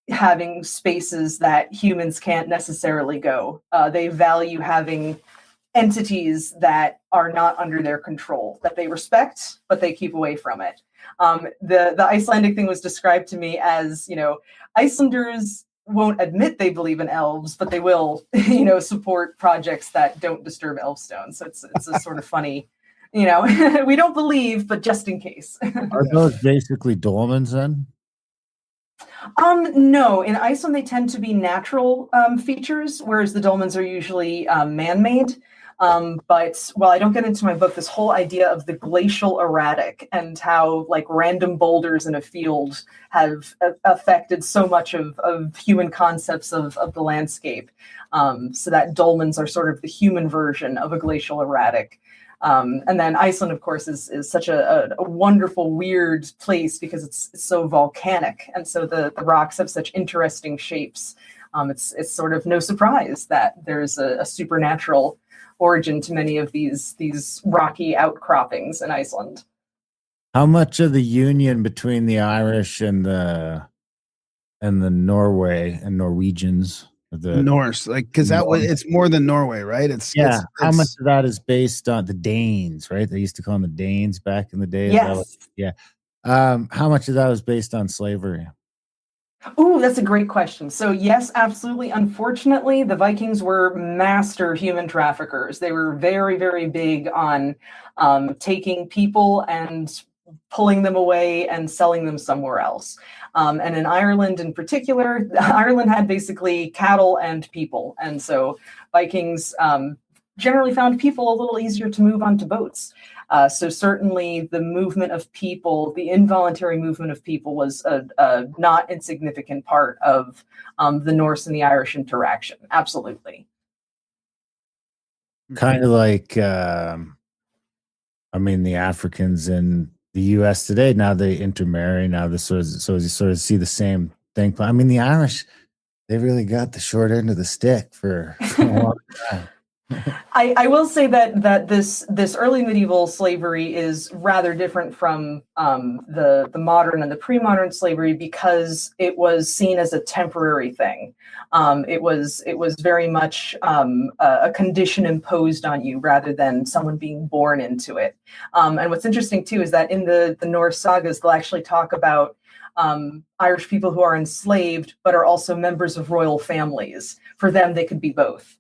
having spaces that humans can't necessarily go. They value having entities that are not under their control, that they respect, but they keep away from it. The Icelandic thing was described to me as, Icelanders won't admit they believe in elves, but they will, support projects that don't disturb elfstone. So it's a sort of funny, we don't believe, but just in case. Are those basically dolmens then? No, in Iceland they tend to be natural features, whereas the dolmens are usually man-made. But while I don't get into my book, this whole idea of the glacial erratic and how like random boulders in a field have affected so much of human concepts of the landscape. So that dolmens are sort of the human version of a glacial erratic. And then Iceland, of course, is such a wonderful, weird place because it's so volcanic. And so the rocks have such interesting shapes. It's sort of no surprise that there's a supernatural origin to many of these rocky outcroppings in Iceland. How much of the union between the Irish and the Norway and Norwegians, the Norse, like, because that was, it's more than Norway, right? how much of that is based on the Danes, right? They used to call them the Danes back in the day. Yes. How much of that was based on slavery? Ooh, that's a great question. So yes, absolutely. Unfortunately, the Vikings were master human traffickers. They were very, very big on taking people and pulling them away and selling them somewhere else. And in Ireland in particular, Ireland had basically cattle and people. And so Vikings generally found people a little easier to move onto boats. So certainly the movement of people, the involuntary movement of people was a not insignificant part of the Norse and the Irish interaction. Absolutely. Kind of like, the Africans in the U.S. today, now they intermarry. Now you sort of see the same thing. I mean, the Irish, they really got the short end of the stick for a long time. I will say that this early medieval slavery is rather different from the modern and the pre-modern slavery because it was seen as a temporary thing. It was very much a condition imposed on you rather than someone being born into it. And what's interesting too is that in the Norse sagas, they'll actually talk about Irish people who are enslaved but are also members of royal families. For them, they could be both.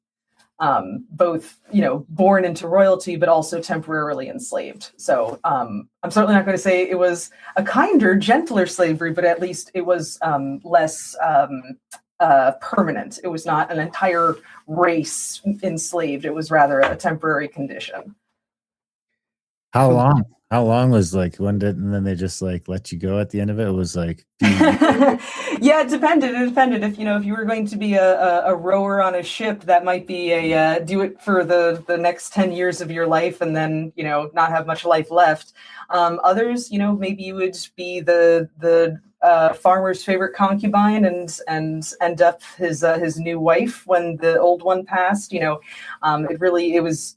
Born into royalty, but also temporarily enslaved. So I'm certainly not going to say it was a kinder, gentler slavery, but at least it was less permanent. It was not an entire race enslaved. It was rather a temporary condition. How long? How long was like and then they just like let you go at the end of it? It was like, yeah, it depended. It depended if you were going to be a rower on a ship, that might be do it for the next 10 years of your life and then not have much life left. Others, maybe you would be the farmer's favorite concubine and end up his new wife when the old one passed. It was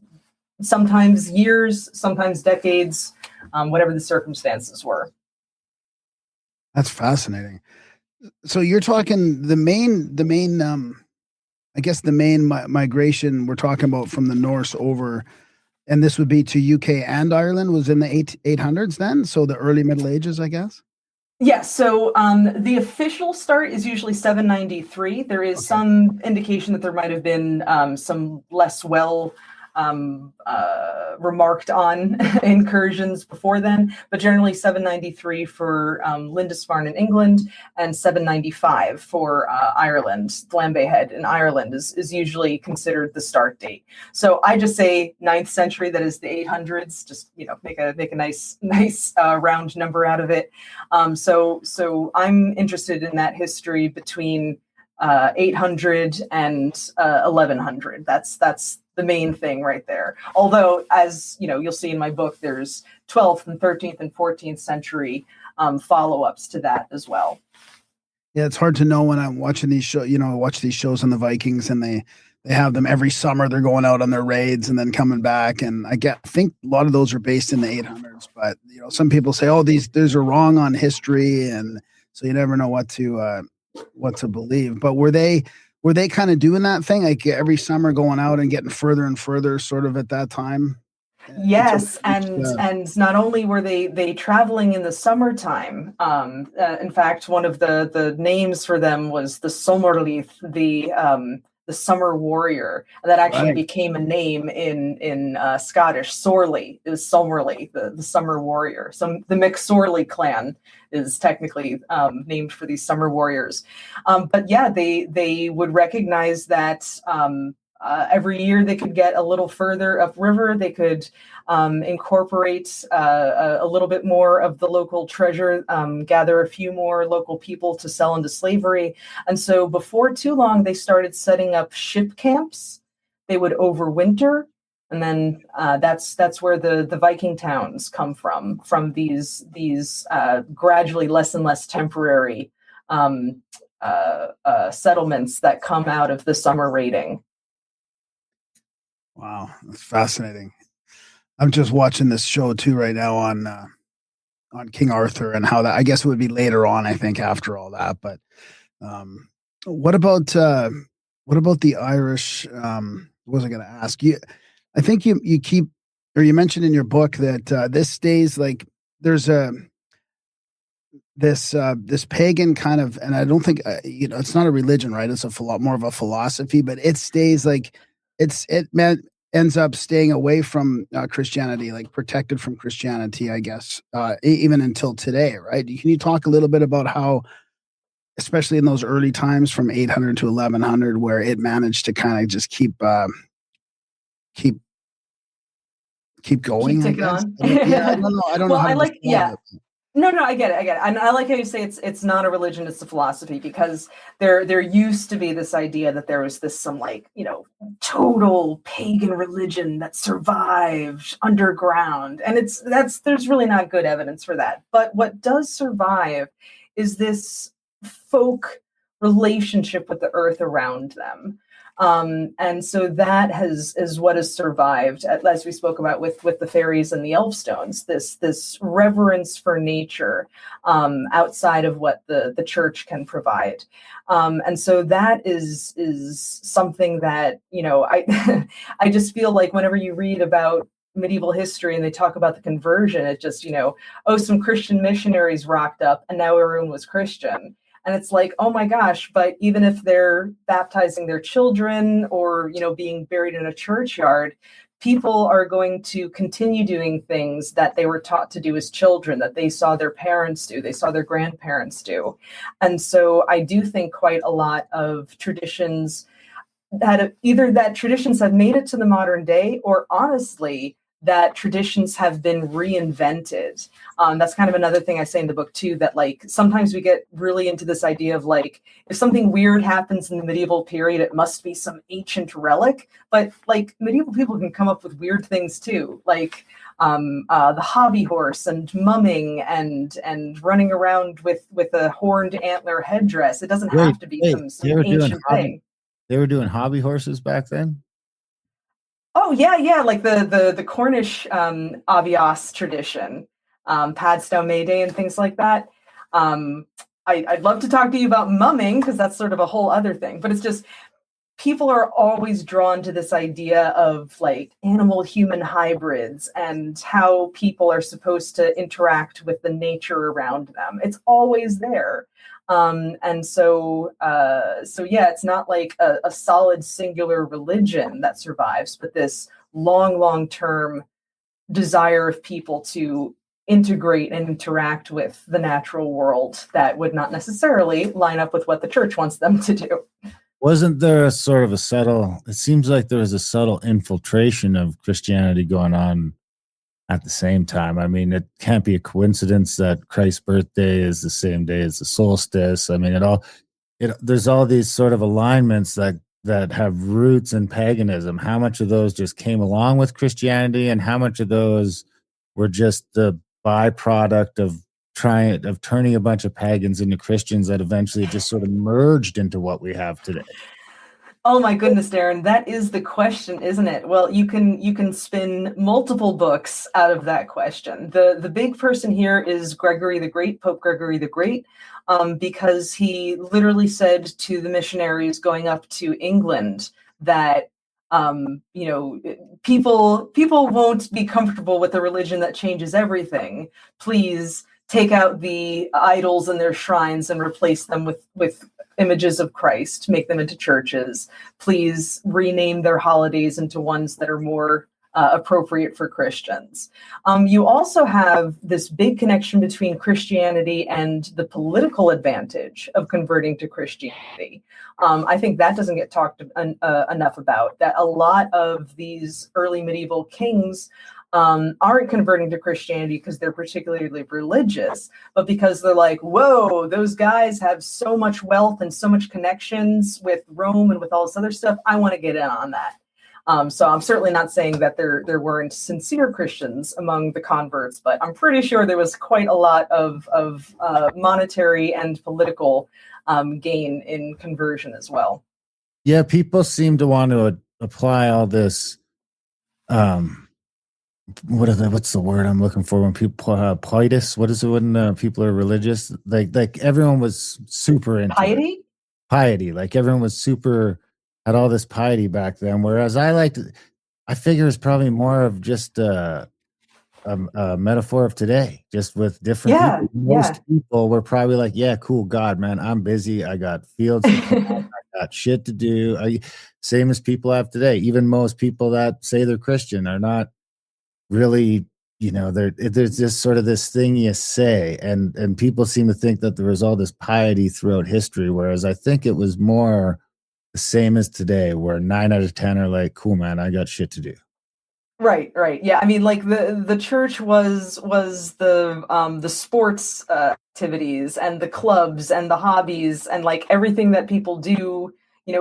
sometimes years, sometimes decades, whatever the circumstances were. That's fascinating. So you're talking the main migration we're talking about from the Norse over, and this would be to UK and Ireland, was in the 800s then? So the early Middle Ages, I guess? Yes. So the official start is usually 793. There is some indication that there might have been some less well remarked on incursions before then, but generally 793 for Lindisfarne in England and 795 for Ireland. Lambay Head in Ireland is usually considered the start date. So I just say 9th century, that is the 800s, just make a nice round number out of it. So I'm interested in that history between 800 and 1100. That's the main thing right there. Although, as you'll see in my book, there's 12th and 13th and 14th century follow-ups to that as well. Yeah, it's hard to know when I'm watching these shows. Watch these shows on the Vikings, and they have them every summer. They're going out on their raids and then coming back. And I think a lot of those are based in the 800s. But some people say, "Oh, these are wrong on history," and so you never know what to believe. But were they kind of doing that thing, like every summer going out and getting further and further sort of at that time? Yes, and not only were they traveling in the summertime. In fact, one of the names for them was the Sommerlith, the summer warrior, and that actually became a name in Scottish. Sorley is Sommerly, the summer warrior. So the McSorley clan is technically named for these summer warriors. But yeah, they would recognize that every year they could get a little further upriver. They could incorporate a little bit more of the local treasure, gather a few more local people to sell into slavery. And so before too long, they started setting up ship camps. They would overwinter. And then that's where the Viking towns come from these gradually less and less temporary settlements that come out of the summer raiding. Wow, that's fascinating. I'm just watching this show too right now on King Arthur and how that, I guess it would be later on, I think, after all that. But what about the Irish? What was I going to ask you? I think you keep, or you mentioned in your book that this stays like there's this pagan kind of, and I don't think it's not a religion, right? It's a lot more of a philosophy, but it stays like ends up staying away from Christianity, like protected from Christianity, I guess, even until today, right? Can you talk a little bit about how, especially in those early times from 800 to 1100, where it managed to kind of just keep going? Keep ticking on. Yeah, I don't know. I don't know how to describe it. No, I get it. And I like how you say it's not a religion, it's a philosophy, because there used to be this idea that there was this some total pagan religion that survived underground. And there's really not good evidence for that. But what does survive is this folk relationship with the earth around them. And so that is what has survived, as we spoke about with the fairies and the elfstones, this reverence for nature outside of what the church can provide. And so that is something that, I just feel like whenever you read about medieval history and they talk about the conversion, it just, some Christian missionaries rocked up and now everyone was Christian. And it's like, oh my gosh, but even if they're baptizing their children or, being buried in a churchyard, people are going to continue doing things that they were taught to do as children, that they saw their parents do, they saw their grandparents do. And so I do think quite a lot of traditions that traditions have made it to the modern day, or honestly, that traditions have been reinvented. That's kind of another thing I say in the book too, that sometimes we get really into this idea of if something weird happens in the medieval period, it must be some ancient relic. But medieval people can come up with weird things too, the hobby horse and mumming and running around with a horned antler headdress. It doesn't have to be some ancient thing. They were doing hobby horses back then? Oh yeah, like the Cornish Avios tradition, Padstow May Day and things like that. I'd love to talk to you about mumming, because that's sort of a whole other thing. But it's just, people are always drawn to this idea of animal-human hybrids and how people are supposed to interact with the nature around them. It's always there. And so yeah, it's not like a solid singular religion that survives, but this long-term desire of people to integrate and interact with the natural world that would not necessarily line up with what the church wants them to do. Wasn't there it seems like there was a subtle infiltration of Christianity going on at the same time? I mean, it can't be a coincidence that Christ's birthday is the same day as the solstice. I mean, there's all these sort of alignments that have roots in paganism. How much of those just came along with Christianity, and how much of those were just the byproduct of turning a bunch of pagans into Christians that eventually just sort of merged into what we have today? Oh my goodness, Darren, that is the question, isn't it? Well, you can spin multiple books out of that question. The big person here is Gregory the Great, Pope Gregory the Great, because he literally said to the missionaries going up to England that people won't be comfortable with a religion that changes everything. Please take out the idols in their shrines and replace them with images of Christ, make them into churches. Please rename their holidays into ones that are more appropriate for Christians. You also have this big connection between Christianity and the political advantage of converting to Christianity. I think that doesn't get talked enough about, that a lot of these early medieval kings aren't converting to Christianity because they're particularly religious, but because they're like, whoa, those guys have so much wealth and so much connections with Rome and with all this other stuff. I want to get in on that. So I'm certainly not saying that there weren't sincere Christians among the converts, but I'm pretty sure there was quite a lot of monetary and political gain in conversion as well. Yeah, people seem to want to apply all this. What's the word I'm looking for when people pietas? What is it when people are religious? Like everyone was super into Piety. Piety. Like everyone was super. Had all this piety back then, whereas I figure it's probably more of just a metaphor of today, just with different people. Most people were probably like, yeah, cool, God, man, I'm busy. I got fields to plant, I got shit to do. Same as people have today. Even most people that say they're Christian are not really, there's just sort of this thing you say, and people seem to think that there was all this piety throughout history, whereas I think it was more the same as today, where 9 out of 10 are like, cool, man, I got shit to do. Right. Yeah. I mean, like the church was the sports activities and the clubs and the hobbies and like everything that people do,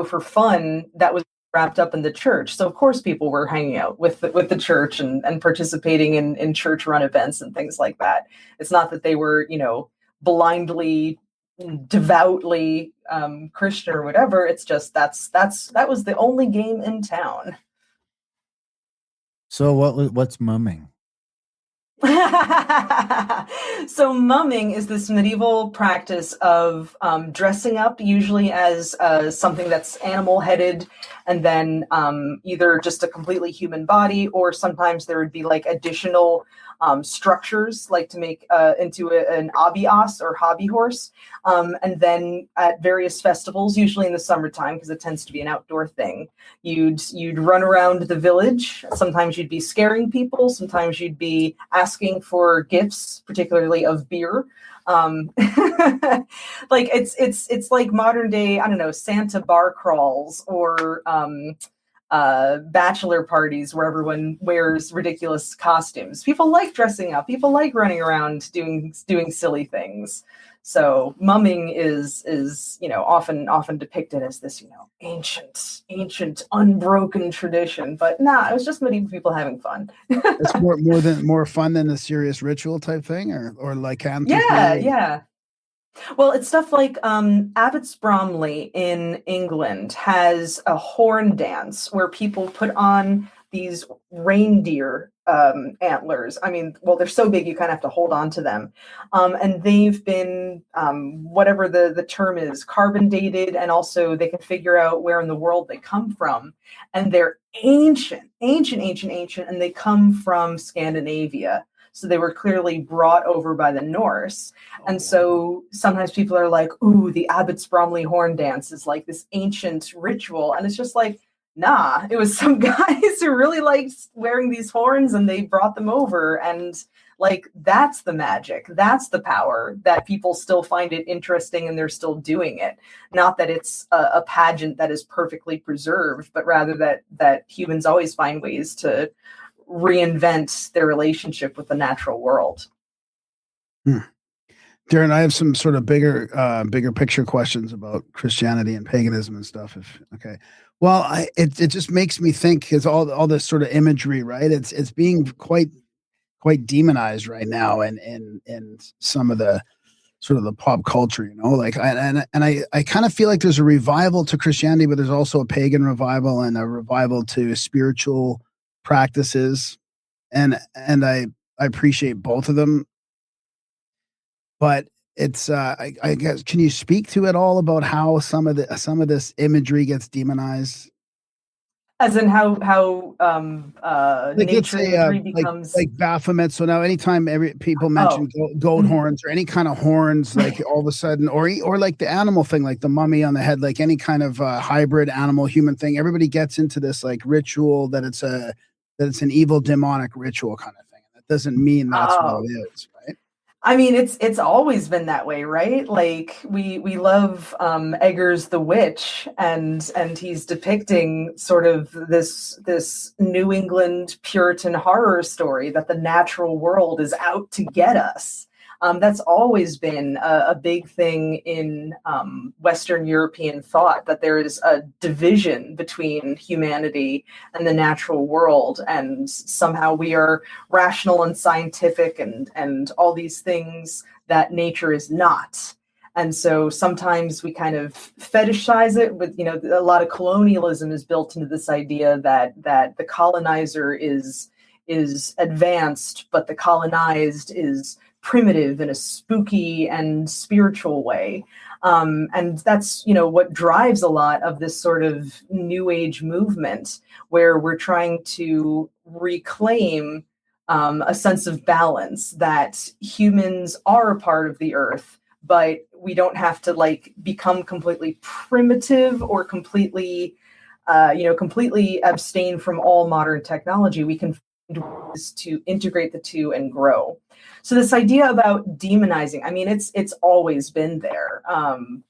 for fun, that was wrapped up in the church. So of course people were hanging out with the church and participating in church run events and things like that. It's not that they were, blindly, devoutly Christian or whatever. It's just that was the only game in town. So what's mumming? So mumming is this medieval practice of dressing up, usually as something that's animal-headed, and then either just a completely human body, or sometimes there would be like additional structures, like to make into an abios or hobby horse. And then at various festivals, usually in the summertime, because it tends to be an outdoor thing, you'd run around the village. Sometimes you'd be scaring people. Sometimes you'd be asking for gifts, particularly of beer. Like it's like modern day, I don't know, Santa bar crawls or bachelor parties where everyone wears ridiculous costumes. People like dressing up. People like running around doing silly things. So mumming is often depicted as this ancient unbroken tradition. But nah, it was just medieval people having fun. It's more fun than a serious ritual type thing, or lycanthropy. Yeah. Well, it's stuff like Abbots Bromley in England has a horn dance where people put on these reindeer antlers. I mean, well, they're so big you kind of have to hold on to them. And they've been, whatever the term is, carbon dated, and also they can figure out where in the world they come from. And they're ancient, and they come from Scandinavia. So they were clearly brought over by the Norse. And so sometimes people are like, ooh, the Abbots Bromley horn dance is like this ancient ritual. And it's just like, nah, it was some guys who really liked wearing these horns and they brought them over. And like, that's the magic. That's the power that people still find it interesting and they're still doing it. Not that it's a pageant that is perfectly preserved, but rather that humans always find ways to reinvent their relationship with the natural world. Darren, I have some sort of bigger picture questions about Christianity and paganism and stuff. Okay. Well, it just makes me think, because all this sort of imagery, right? It's being quite demonized right now, and some of the sort of the pop culture, like I kind of feel like there's a revival to Christianity, but there's also a pagan revival and a revival to spiritual practices, and I appreciate both of them. But it's I guess, can you speak to it all about how some of this imagery gets demonized? As in how Like, nature imagery becomes like Baphomet. So now anytime people mention goat horns or any kind of horns, like all of a sudden, or like the animal thing, like the mummy on the head, like any kind of hybrid animal human thing, everybody gets into this like ritual that it's a that it's an evil demonic ritual kind of thing. That doesn't mean that's what Oh, it is, right? I mean, it's always been that way, right? Like we love Eggers the Witch, and he's depicting sort of this New England Puritan horror story that the natural world is out to get us. That's always been a big thing in Western European thought, that there is a division between humanity and the natural world, and somehow we are rational and scientific and all these things that nature is not. And so sometimes we kind of fetishize it with, a lot of colonialism is built into this idea that the colonizer is advanced, but the colonized is primitive in a spooky and spiritual way. And that's, what drives a lot of this sort of new age movement, where we're trying to reclaim a sense of balance, that humans are a part of the earth, but we don't have to become completely primitive or completely abstain from all modern technology. We can find ways to integrate the two and grow. So this idea about demonizing, I mean, it's always been there. I'm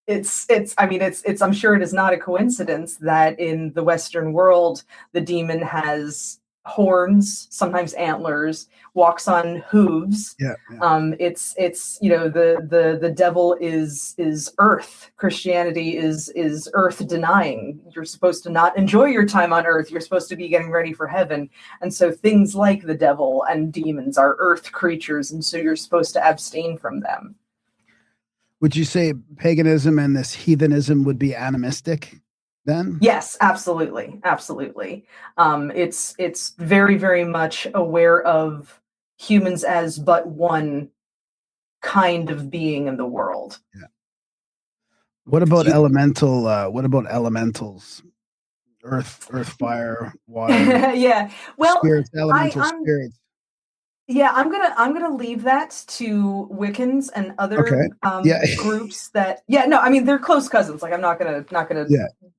sure it is not a coincidence that in the Western world, the demon has horns, sometimes antlers, walks on hooves. Yeah. It's the devil is earth. Christianity is earth denying. You're supposed to not enjoy your time on earth. You're supposed to be getting ready for heaven. And so things like the devil and demons are earth creatures, and so you're supposed to abstain from them. Would you say paganism and this heathenism would be animistic then? Yes, absolutely. It's very, very much aware of humans as but one kind of being in the world. Yeah. What about elemental? What about elementals? Earth, fire, water. Yeah. Well, spirits, elemental spirits. Yeah, I'm gonna leave that to Wiccans and other groups that. Yeah, no, I mean they're close cousins. Like I'm not gonna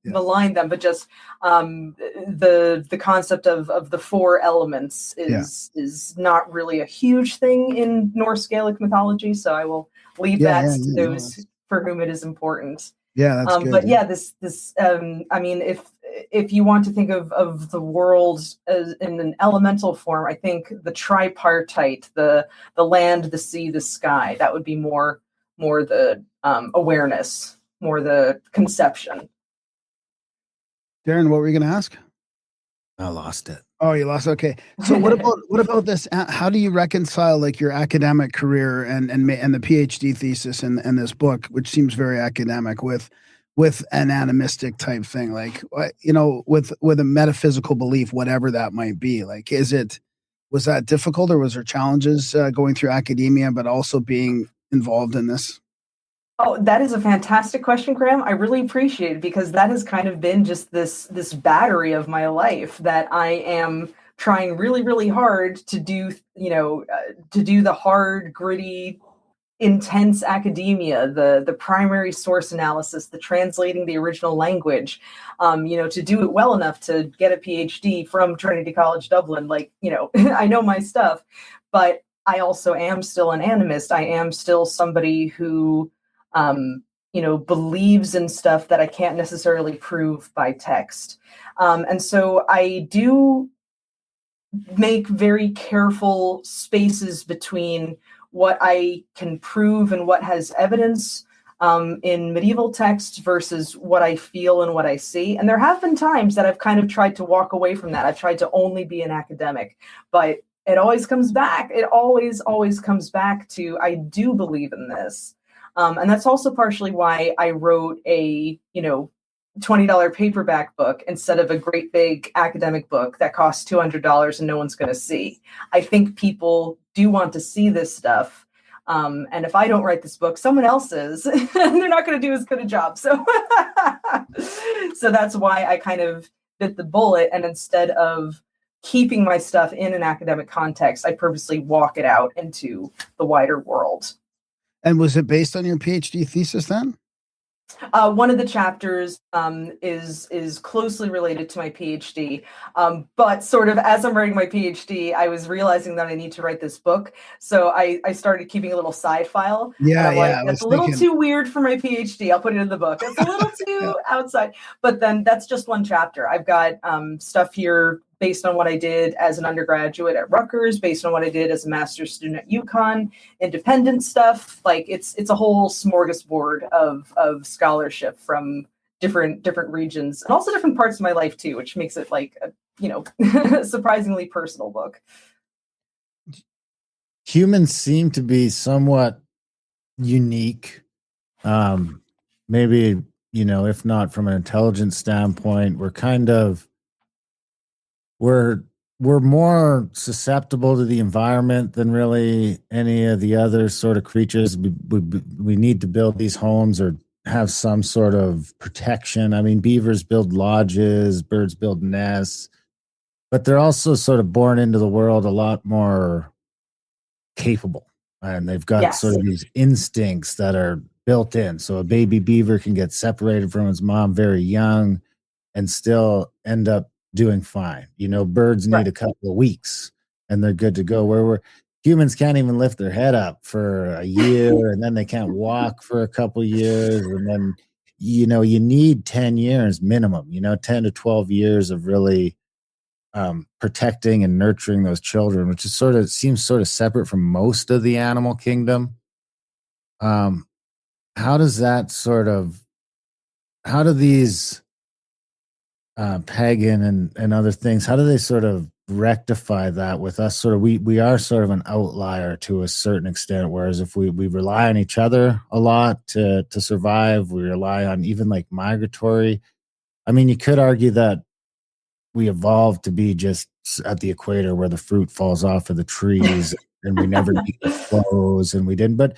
malign them, but just the concept of the four elements is not really a huge thing in Norse-Gaelic mythology. So I will leave that to those for whom it is important. Yeah, that's good. But I mean, if you want to think of the world as in an elemental form, I think the tripartite, the land, the sea, the sky, that would be more the awareness, more the conception. Darren, what were you going to ask? I lost it. Oh, you lost. Okay. So what about this? How do you reconcile like your academic career and the PhD thesis and this book, which seems very academic, with an animistic type thing, like with a metaphysical belief, whatever that might be? Like, was that difficult, or was there challenges going through academia, but also being involved in this? Oh, that is a fantastic question, Graham. I really appreciate it, because that has kind of been just this battery of my life that I am trying really, really hard to do, to do the hard, gritty, intense academia, the primary source analysis, the translating the original language, to do it well enough to get a PhD from Trinity College Dublin. I know my stuff, but I also am still an animist. I am still somebody who believes in stuff that I can't necessarily prove by text. And so I do make very careful spaces between what I can prove and what has evidence in medieval text versus what I feel and what I see. And there have been times that I've kind of tried to walk away from that. I've tried to only be an academic, but it always comes back. It always comes back to, I do believe in this. And that's also partially why I wrote a, $20 paperback book instead of a great big academic book that costs $200 and no one's going to see. I think people do want to see this stuff. And if I don't write this book, someone else is, and they're not going to do as good a job. So, so that's why I kind of bit the bullet. And instead of keeping my stuff in an academic context, I purposely walk it out into the wider world. And was it based on your PhD thesis then? One of the chapters is closely related to my PhD, but sort of as I'm writing my PhD, I was realizing that I need to write this book, so I started keeping a little side file, and Yeah, I'm like, I that's was a little thinking. too weird for my PhD. I'll put it in the book. It's a little too outside, but then that's just one chapter. I've got stuff here based on what I did as an undergraduate at Rutgers, based on what I did as a master's student at UConn, independent stuff. Like it's a whole smorgasbord of scholarship from different regions and also different parts of my life too, which makes it like a surprisingly personal book. Humans seem to be somewhat unique. Maybe, if not from an intelligence standpoint, we're more susceptible to the environment than really any of the other sort of creatures. We need to build these homes or have some sort of protection. I mean, beavers build lodges, birds build nests, but they're also sort of born into the world a lot more capable. And they've got Yes. sort of these instincts that are built in. So a baby beaver can get separated from its mom very young and still end up doing fine. Birds need Right. a couple of weeks and they're good to go. Where humans can't even lift their head up for a year, and then they can't walk for a couple of years, and then you need 10 years minimum. 10 to 12 years of really protecting and nurturing those children, which seems sort of separate from most of the animal kingdom. How does that how do these pagan and other things, how do they sort of rectify that with us? We are sort of an outlier to a certain extent, whereas if we rely on each other a lot to survive, we rely on even like migratory. I mean, you could argue that we evolved to be just at the equator where the fruit falls off of the trees and we never need the clothes, and we didn't. But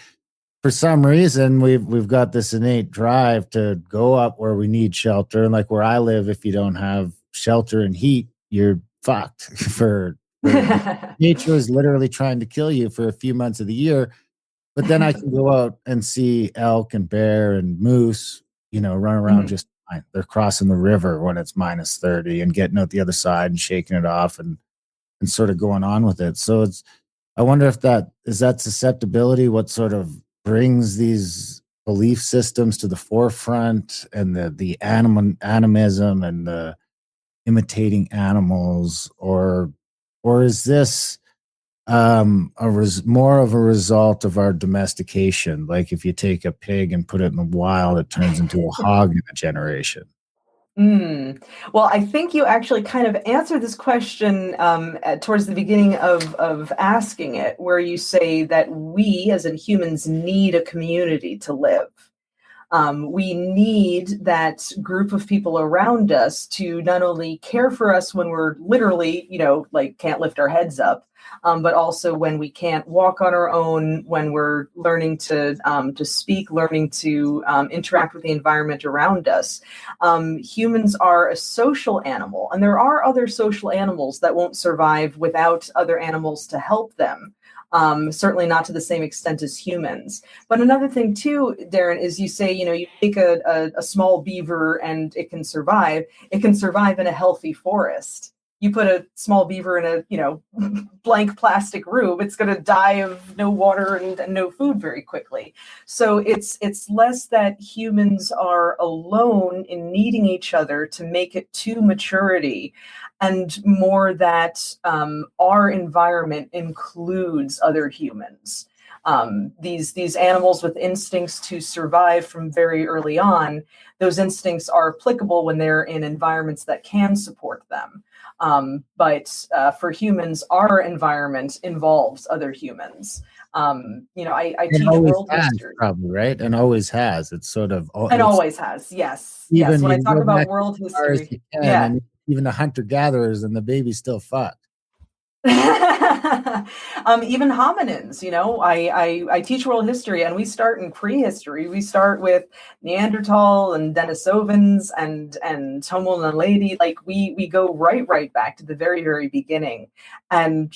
for some reason, we've got this innate drive to go up where we need shelter. And like where I live, if you don't have shelter and heat, you're fucked. for nature is literally trying to kill you for a few months of the year. But then I can go out and see elk and bear and moose, run around just fine. They're crossing the river when it's minus 30 and getting out the other side and shaking it off and sort of going on with it. So I wonder if that susceptibility, what sort of brings these belief systems to the forefront, and the animism and the imitating animals, or is this more of a result of our domestication? Like if you take a pig and put it in the wild, it turns into a hog in a generation. Well, I think you actually kind of answered this question towards the beginning of asking it, where you say that we as in humans need a community to live. We need that group of people around us to not only care for us when we're literally, like can't lift our heads up, but also when we can't walk on our own, when we're learning to speak, learning to interact with the environment around us. Humans are a social animal, and there are other social animals that won't survive without other animals to help them. Certainly not to the same extent as humans. But another thing too, Darren, is you say, you take a small beaver and it can survive. It can survive in a healthy forest. You put a small beaver in a, blank plastic room, it's going to die of no water and no food very quickly. So it's less that humans are alone in needing each other to make it to maturity, and more that our environment includes other humans. These animals with instincts to survive from very early on, those instincts are applicable when they're in environments that can support them. But for humans, our environment involves other humans. I teach world history. Probably, right? And always has. It's sort of... And always has, yes. Yes, when I talk about world history. Yeah. And even the hunter-gatherers and the baby's still fucked. Even hominins, I teach world history, and we start in prehistory. We start with Neanderthal and Denisovans and Homo naledi. Like we go right back to the very, very beginning. And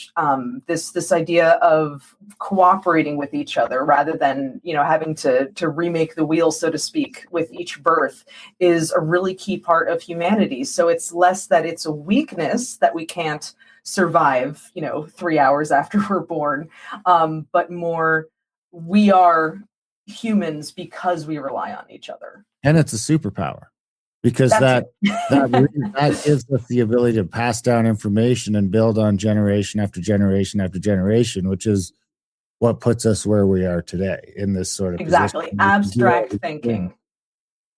this idea of cooperating with each other rather than having to remake the wheel, so to speak, with each birth is a really key part of humanity. So it's less that it's a weakness that we can't survive 3 hours after we're born, but more we are humans because we rely on each other. And it's a superpower, because That's that gives us the ability to pass down information and build on generation after generation after generation, which is what puts us where we are today in this sort of exactly position. abstract thinking.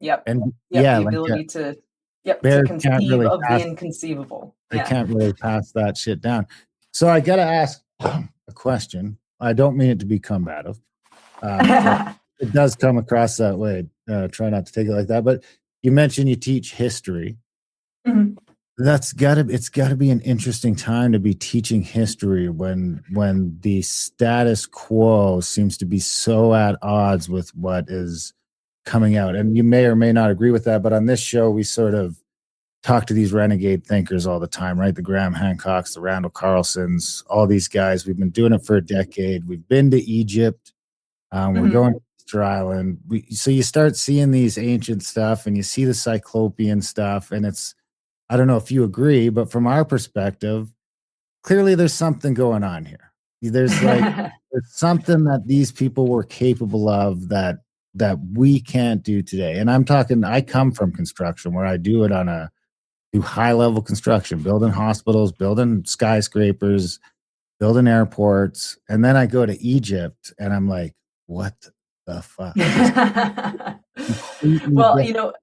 Yep. And the ability to conceive really of the inconceivable. They can't really pass that shit down. So I got to ask a question. I don't mean it to be combative. It does come across that way. Try not to take it like that. But you mentioned you teach history. Mhm. It's got to be an interesting time to be teaching history when the status quo seems to be so at odds with what is coming out. And you may or may not agree with that, but on this show we sort of talk to these renegade thinkers all the time, right? The Graham Hancocks, the Randall Carlsons, all these guys. We've been doing it for a decade. We've been to Egypt. We're going to Easter Island. So you start seeing these ancient stuff, and you see the Cyclopean stuff, and it's, I don't know if you agree, but from our perspective, clearly there's something going on here. There's something that these people were capable of that we can't do today. And I'm talking, I come from construction where I do it do high level construction, building hospitals, building skyscrapers, building airports. And then I go to Egypt and I'm like, what the fuck? Well,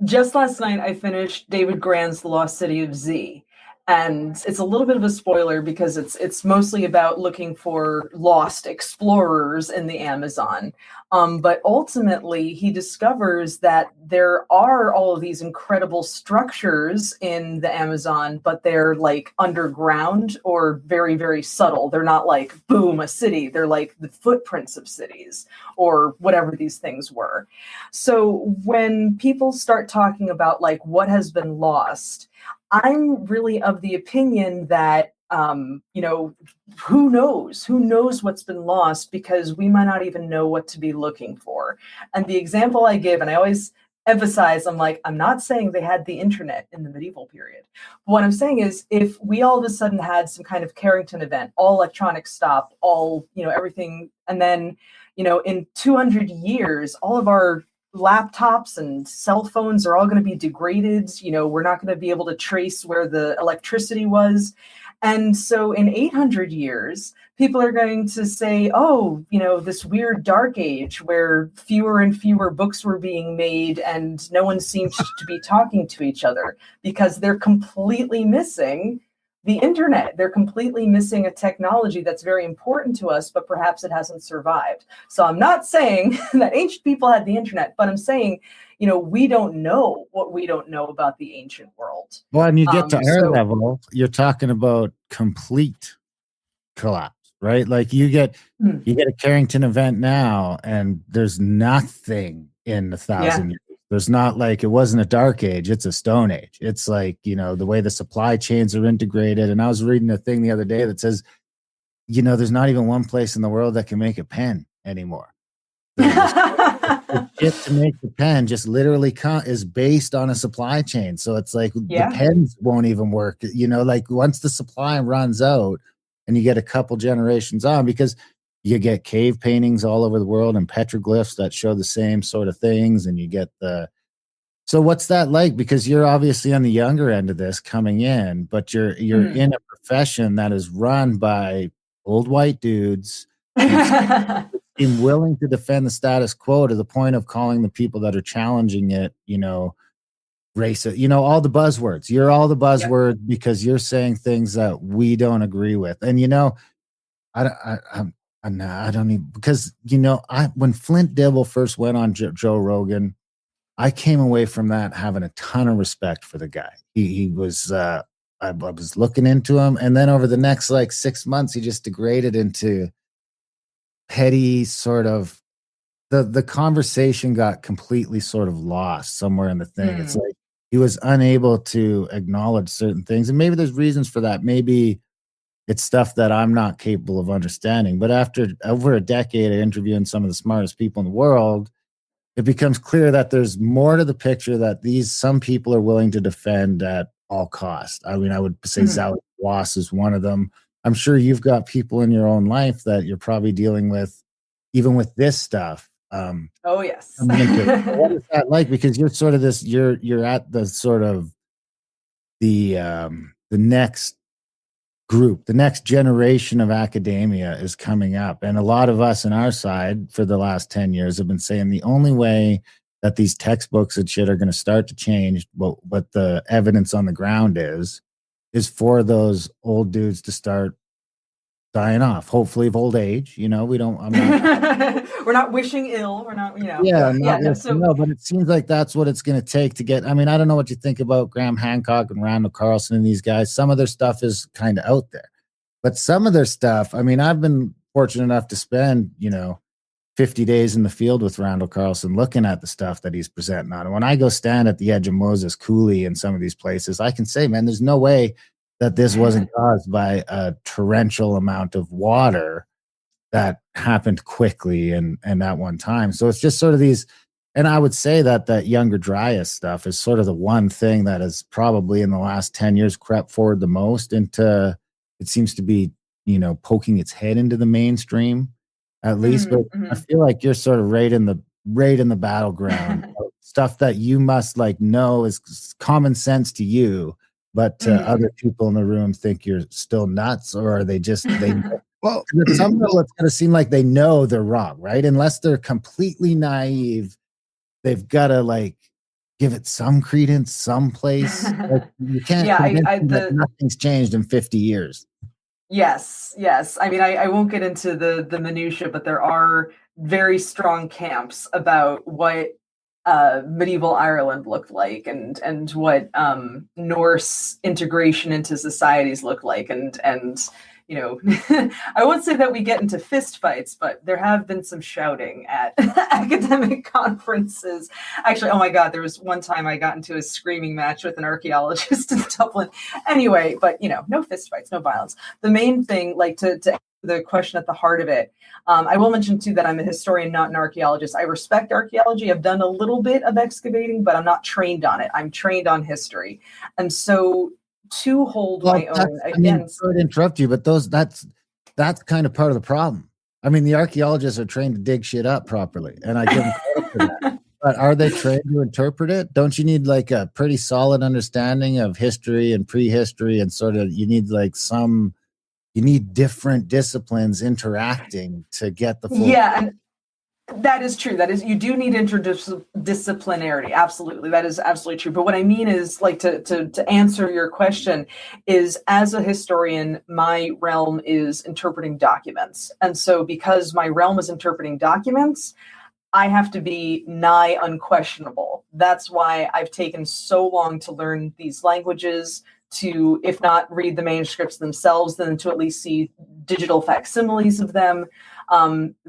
just last night I finished David Grann's The Lost City of Z. And it's a little bit of a spoiler because it's mostly about looking for lost explorers in the Amazon. But ultimately, he discovers that there are all of these incredible structures in the Amazon, but they're like underground or very, very subtle. They're not like, boom, a city. They're like the footprints of cities or whatever these things were. So when people start talking about like what has been lost, I'm really of the opinion that, who knows what's been lost, because we might not even know what to be looking for. And the example I give, and I always emphasize, I'm not saying they had the internet in the medieval period. What I'm saying is if we all of a sudden had some kind of Carrington event, all electronics stop, all, everything, and then, in 200 years, all of our laptops and cell phones are all going to be degraded. We're not going to be able to trace where the electricity was. And so in 800 years, people are going to say, oh, this weird dark age where fewer and fewer books were being made and no one seems to be talking to each other because they're completely missing the internet. They're completely missing a technology that's very important to us, but perhaps it hasn't survived. So I'm not saying that ancient people had the internet, but I'm saying, we don't know what we don't know about the ancient world. Well, and you get to our level, you're talking about complete collapse, right? Like you get a Carrington event now, and there's nothing in 1,000 years. There's not like, it wasn't a dark age, it's a stone age. It's like, the way the supply chains are integrated. And I was reading a thing the other day that says, there's not even one place in the world that can make a pen anymore. The shit to make the pen just literally is based on a supply chain. So it's like the pens won't even work. Like once the supply runs out and you get a couple generations on, because you get cave paintings all over the world and petroglyphs that show the same sort of things. And you get so what's that like? Because you're obviously on the younger end of this coming in, but you're in a profession that is run by old white dudes being willing to defend the status quo to the point of calling the people that are challenging it, racist, all the buzzwords. You're all the buzzwords because you're saying things that we don't agree with. And, I don't even, because, when Flint Dibble first went on Joe Rogan, I came away from that having a ton of respect for the guy. He was I was looking into him, and then over the next like 6 months, he just degraded into petty sort of the conversation got completely sort of lost somewhere in the thing. It's like he was unable to acknowledge certain things, and maybe there's reasons for that. Maybe it's stuff that I'm not capable of understanding. But after over a decade of interviewing some of the smartest people in the world, it becomes clear that there's more to the picture that some people are willing to defend at all costs. I mean, I would say Zalak Was is one of them. I'm sure you've got people in your own life that you're probably dealing with, even with this stuff. Oh yes. What is that like? Because you're sort of you're at the sort of the next group, the next generation of academia is coming up. And a lot of us on our side for the last 10 years have been saying the only way that these textbooks and shit are going to start to change what the evidence on the ground is for those old dudes to start dying off, hopefully of old age. You know, we're not wishing ill. We're not, but it seems like that's what it's going to take to get. I mean, I don't know what you think about Graham Hancock and Randall Carlson and these guys. Some of their stuff is kind of out there, but some of their stuff, I mean, I've been fortunate enough to spend, 50 days in the field with Randall Carlson looking at the stuff that he's presenting on. And when I go stand at the edge of Moses Coulee and some of these places, I can say, man, there's no way that this wasn't caused by a torrential amount of water that happened quickly and at one time. So it's just sort of these, and I would say that younger Dryas stuff is sort of the one thing that has probably in the last 10 years crept forward the most into, it seems to be, poking its head into the mainstream at least. But I feel like you're sort of right in the battleground of stuff that you must like know is common sense to you, but other people in the room think you're still nuts, or are they well, at some level it's going to seem like they know they're wrong, right? Unless they're completely naive, they've got to like give it some credence, someplace. Like, you can't convince that nothing's changed in 50 years. Yes. I mean, I won't get into the minutia, but there are very strong camps about what medieval Ireland looked like and what Norse integration into societies looked like, and I won't say that we get into fist fights, but there have been some shouting at academic conferences. Actually, oh my God, there was one time I got into a screaming match with an archaeologist in Dublin. Anyway, but no fist fights, no violence. The main thing, like to the question at the heart of it, I will mention too that I'm a historian, not an archaeologist. I respect archaeology. I've done a little bit of excavating, but I'm not trained on it. I'm trained on history. And so to hold my own against. Sorry to interrupt you, but that's kind of part of the problem. I mean, the archaeologists are trained to dig shit up properly, and I give them credit for that. But are they trained to interpret it? Don't you need like a pretty solid understanding of history and prehistory, and sort of you need different disciplines interacting to get the full. Yeah, and that is true. That is, you do need interdisciplinarity. Absolutely. That is absolutely true. But what I mean is, like, to answer your question is, as a historian, my realm is interpreting documents. And so because my realm is interpreting documents, I have to be nigh unquestionable. That's why I've taken so long to learn these languages, to, if not read the manuscripts themselves, then to at least see digital facsimiles of them.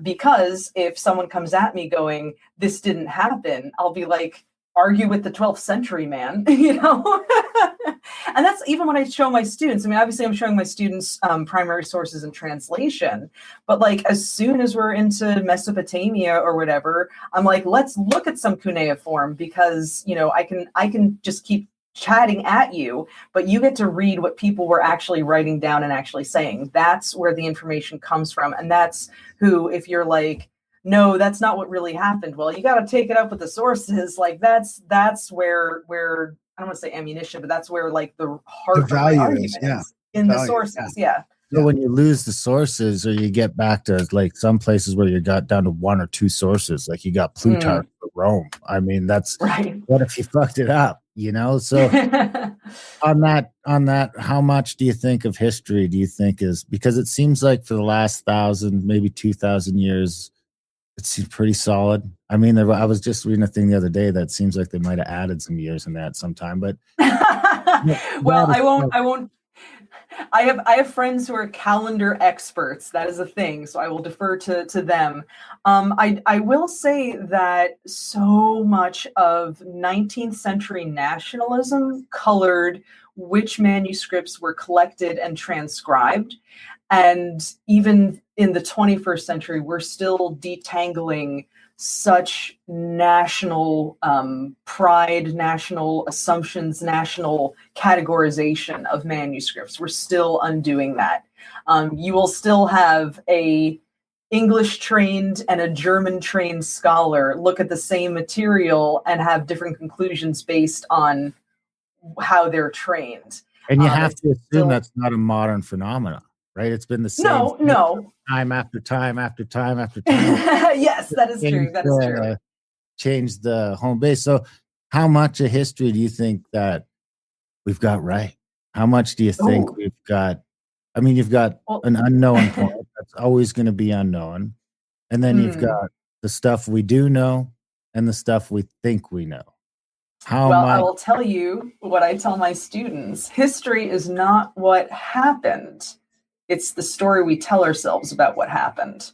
Because if someone comes at me going, this didn't happen, I'll be like, argue with the 12th century, man, And that's even when I show my students. I mean, obviously I'm showing my students primary sources and translation, but like as soon as we're into Mesopotamia or whatever, I'm like, let's look at some cuneiform, because, I can just keep chatting at you, but you get to read what people were actually writing down and actually saying. That's where the information comes from. And that's who, if you're like, no, that's not what really happened, well, you got to take it up with the sources. Like that's where I don't want to say ammunition, but that's where like the heart The of the value argument is, yeah. in the Value, sources. Yeah. So when you lose the sources, or you get back to like some places where you got down to one or two sources, like you got Plutarch for Rome. I mean, that's right. What if you fucked it up? So on that, how much do you think of history do you think is, because it seems like for the last 1,000, maybe 2,000 years, It's pretty solid. I mean, I was just reading a thing the other day that seems like they might have added some years in that sometime, but Well, I won't. I have friends who are calendar experts. That is a thing, so I will defer to them. I will say that so much of 19th century nationalism colored which manuscripts were collected and transcribed. And even in the 21st century, we're still detangling such national pride, national assumptions, national categorization of manuscripts. We're still undoing that. You will still have a English trained and a German trained scholar look at the same material and have different conclusions based on how they're trained. and you have It's to assume still- that's not a modern phenomenon, right? It's been the same No. time after time after time after time. Yes, that is true. That is true. Change the home base. So, how much of history do you think that we've got right? How much do you think we've got? I mean, you've got an unknown point that's always going to be unknown, and then you've got the stuff we do know and the stuff we think we know. How Well, much? I will tell you what I tell my students. History is not what happened. It's the story we tell ourselves about what happened.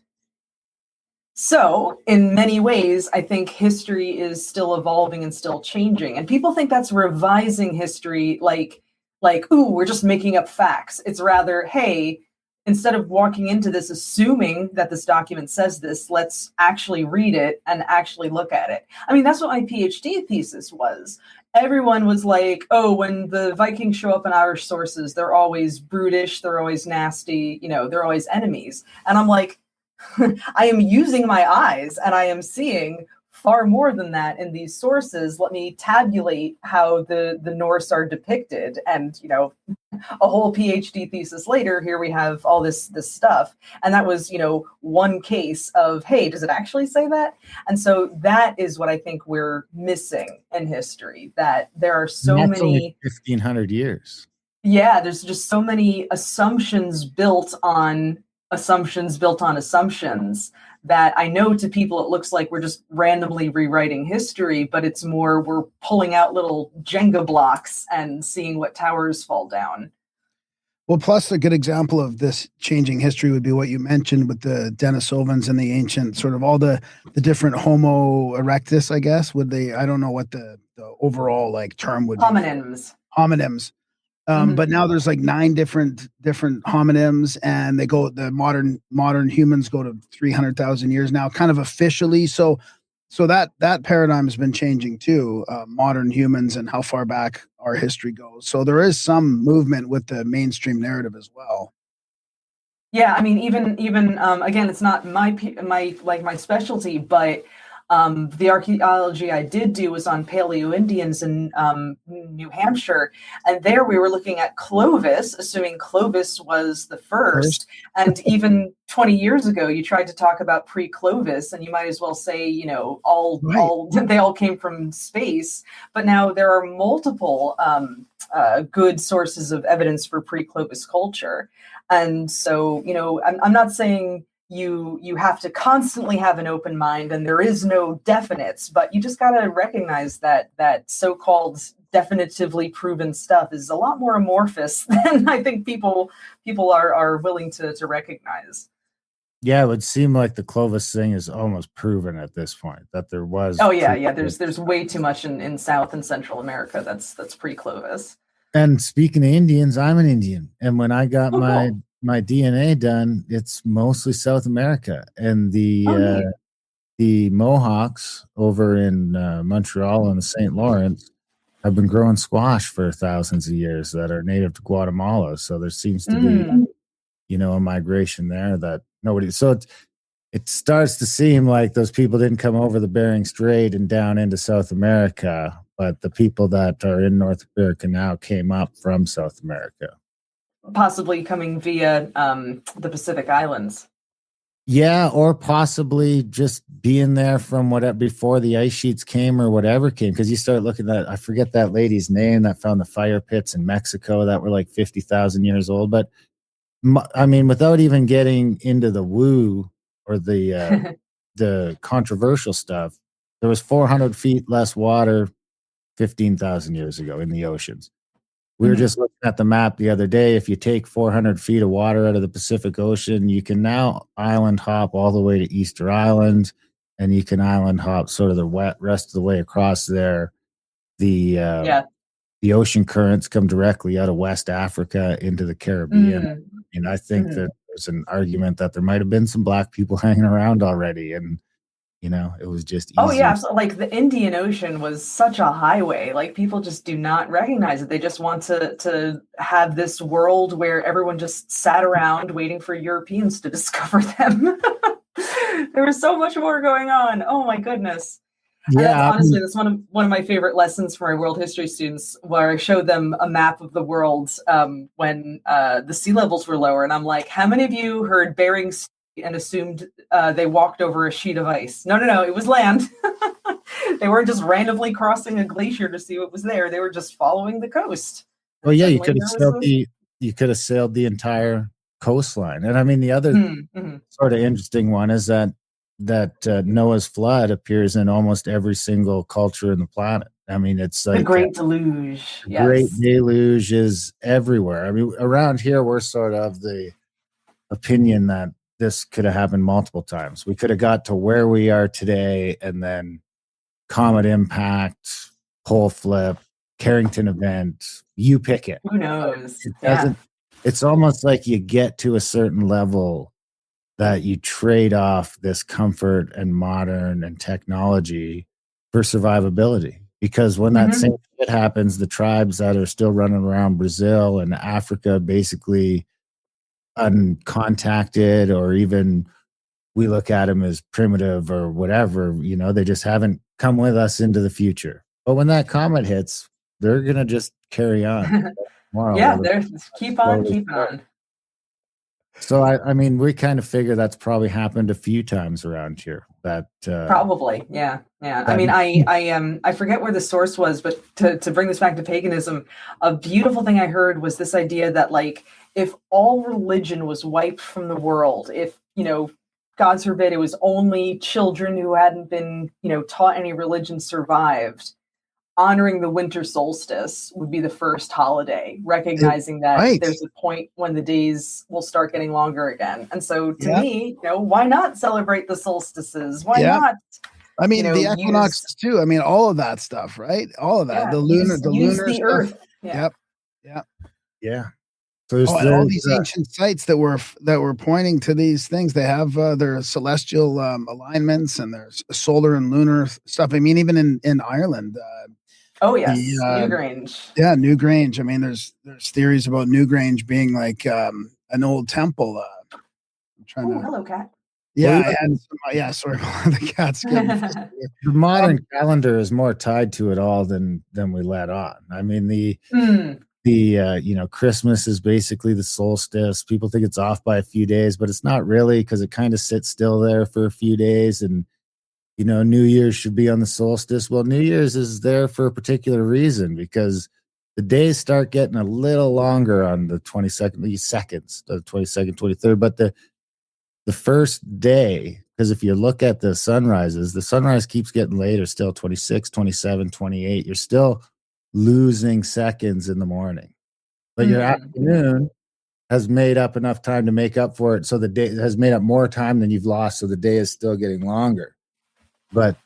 So, in many ways, I think history is still evolving and still changing. And people think that's revising history like, ooh, we're just making up facts. It's rather, hey, instead of walking into this assuming that this document says this, let's actually read it and actually look at it. I mean, that's what my PhD thesis was. Everyone was like, oh, when the Vikings show up in Irish sources, they're always brutish, they're always nasty, they're always enemies. And I'm like, I am using my eyes and I am seeing far more than that in these sources. Let me tabulate how the Norse are depicted. And, a whole PhD thesis later, here we have all this stuff. And that was, one case of, hey, does it actually say that? And so that is what I think we're missing in history, that there are so That's many only 1,500 years. Yeah, there's just so many assumptions built on assumptions that I know to people it looks like we're just randomly rewriting history, but it's more we're pulling out little Jenga blocks and seeing what towers fall down. Well, plus a good example of this changing history would be what you mentioned with the Denisovans and the ancient sort of all the different Homo erectus, I guess. I don't know what the overall term would be. Homonyms. But now there's 9 different homonyms, and the modern humans go to 300,000 years now, kind of officially. So that paradigm has been changing too. Modern humans and how far back our history goes. So there is some movement with the mainstream narrative as well. Yeah, I mean, even again, it's not my specialty, but the archaeology I did do was on Paleo-Indians in New Hampshire. And there we were looking at Clovis, assuming Clovis was the first. And even 20 years ago, you tried to talk about pre-Clovis, and you might as well say, they all came from space. But now there are multiple good sources of evidence for pre-Clovis culture. And so, I'm not saying you have to constantly have an open mind and there is no definites, but you just got to recognize that so-called definitively proven stuff is a lot more amorphous than I think people are willing to recognize. Yeah, it would seem like the Clovis thing is almost proven at this point, that there was. Oh yeah. There's way too much in South and Central America that's pre-Clovis. And speaking of Indians, I'm an Indian, and when I got my DNA done, it's mostly South America, and the Mohawks over in Montreal and the St. Lawrence have been growing squash for thousands of years that are native to Guatemala. So there seems to be, a migration there that nobody. So it starts to seem like those people didn't come over the Bering Strait and down into South America, but the people that are in North America now came up from South America. Possibly coming via the Pacific Islands. Yeah, or possibly just being there from before the ice sheets came or whatever came. Because you start looking at, I forget that lady's name that found the fire pits in Mexico that were 50,000 years old. But I mean, without even getting into the woo or the the controversial stuff, there was 400 feet less water 15,000 years ago in the oceans. We were just looking at the map the other day. If you take 400 feet of water out of the Pacific Ocean, you can now island hop all the way to Easter Island, and you can island hop sort of the rest of the way across there. The ocean currents come directly out of West Africa into the Caribbean. And I think that there's an argument that there might have been some black people hanging around already, and it was just easy. Oh yeah, absolutely. Like the Indian Ocean was such a highway. Like people just do not recognize it. They just want to have this world where everyone just sat around waiting for Europeans to discover them. There was so much more going on. Oh my goodness. Yeah, honestly, that's one of my favorite lessons for my world history students, where I show them a map of the world when the sea levels were lower, and I'm like, how many of you heard Bering Sea and assumed they walked over a sheet of ice? No, it was land. They weren't just randomly crossing a glacier to see what was there. They were just following the coast. Well, yeah, you could have sailed the entire coastline. And I mean, the other sort of interesting one is that Noah's flood appears in almost every single culture in the planet. I mean, it's like the Great Deluge. Yes. Great Deluge is everywhere. I mean, around here, we're sort of the opinion that this could have happened multiple times. We could have got to where we are today, and then comet impact, pole flip, Carrington event, you pick it. Who knows? It's almost like you get to a certain level that you trade off this comfort and modern and technology for survivability. Because when that same shit happens, the tribes that are still running around Brazil and Africa, basically uncontacted, or even we look at them as primitive or whatever, they just haven't come with us into the future. But when that comet hits, they're going to just carry on. They're keep on. So I mean, we kind of figure that's probably happened a few times around here. That probably, yeah. I mean, I forget where the source was, but to bring this back to paganism, a beautiful thing I heard was this idea that, like, if all religion was wiped from the world, if God forbid it was only children who hadn't been taught any religion survived, honoring the winter solstice would be the first holiday, recognizing that there's a point when the days will start getting longer again. And so to me, why not celebrate the solstices? Why not? I mean, the equinoxes too. I mean, all of that stuff, right? All of that. The lunar stuff. Earth. Yeah. So there's all these ancient sites that were pointing to these things. They have their celestial alignments, and there's solar and lunar stuff. I mean, even in Ireland. Newgrange. Yeah, Newgrange. I mean, there's theories about Newgrange being like an old temple. I'm trying to. Hello, cat. Yeah, sorry, the cat's getting. The modern calendar is more tied to it all than we let on. I mean, the Christmas is basically the solstice. People think it's off by a few days, but it's not really, because it kind of sits still there for a few days. And New Year's should be on the solstice. Well, New Year's is there for a particular reason, because the days start getting a little longer on the 22nd, the seconds, the 22nd, 23rd. But the first day, because if you look at the sunrises, the sunrise keeps getting later still, 26, 27, 28. You're still losing seconds in the morning. But your afternoon has made up enough time to make up for it. So the day has made up more time than you've lost. So the day is still getting longer. But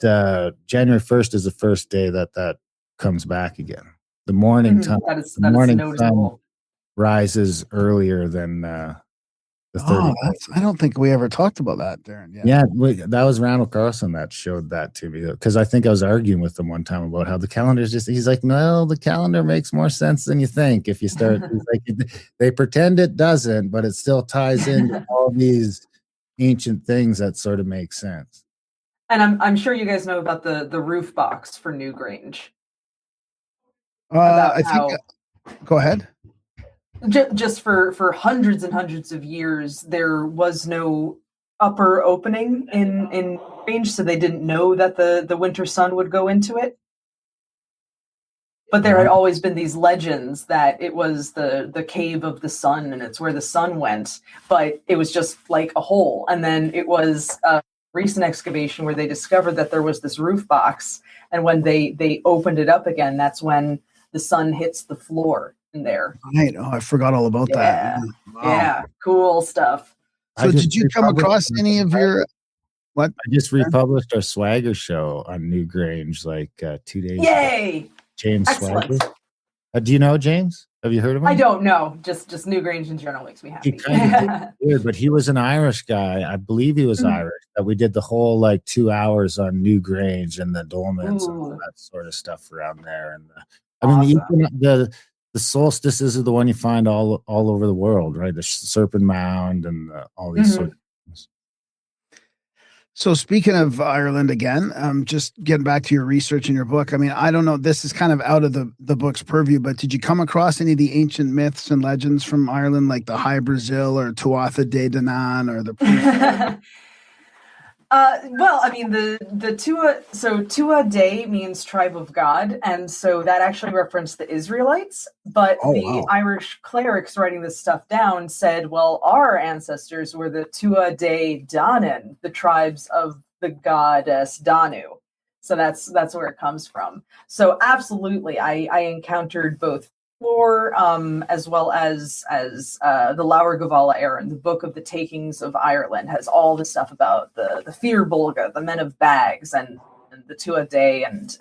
January 1st is the first day that comes back again. The morning time, that is sun rises earlier than the 30. I don't think we ever talked about that, Darren. Yeah, that was Randall Carlson that showed that to me, because I think I was arguing with him one time about how the calendar is he's like, no, the calendar makes more sense than you think. If you start, they pretend it doesn't, but it still ties into all these ancient things that sort of make sense. And I'm sure you guys know about the roof box for Newgrange. Go ahead. Just for hundreds and hundreds of years, there was no upper opening in range, so they didn't know that the winter sun would go into it. But there had always been these legends that it was the cave of the sun, and it's where the sun went. But it was just like a hole. And then it was recent excavation where they discovered that there was this roof box, and when they opened it up again, that's when the sun hits the floor in there. Right. Oh, I forgot all about that. Yeah. Wow. Yeah, cool stuff. So did you come across any of your what? I just republished our Swagger show on Newgrange like 2 days ago. Yay! James Excellent. Swagger. Do you know James? Have you heard of him? I don't know. Just Newgrange in general makes me happy. He kind of weird, but he was an Irish guy. I believe he was Irish. That we did the whole like 2 hours on Newgrange and the dolmens and all that sort of stuff around there. And I mean, the solstices are the one you find all over the world, right? The Serpent Mound and all these sort of things. So speaking of Ireland again, just getting back to your research in your book. I mean, I don't know, this is kind of out of the book's purview, but did you come across any of the ancient myths and legends from Ireland, like the High Brazil or Tuatha De Danann or the well, I mean, the Tua De means tribe of God, and so that actually referenced the Israelites. But Irish clerics writing this stuff down said, well, our ancestors were the Tua De Danann, the tribes of the goddess Danu. So that's where it comes from. So absolutely, I encountered both lore, as well as the Laur Gavala Éireann, the book of the takings of Ireland, has all the stuff about the Fir Bolga, the men of bags, and the Tua De and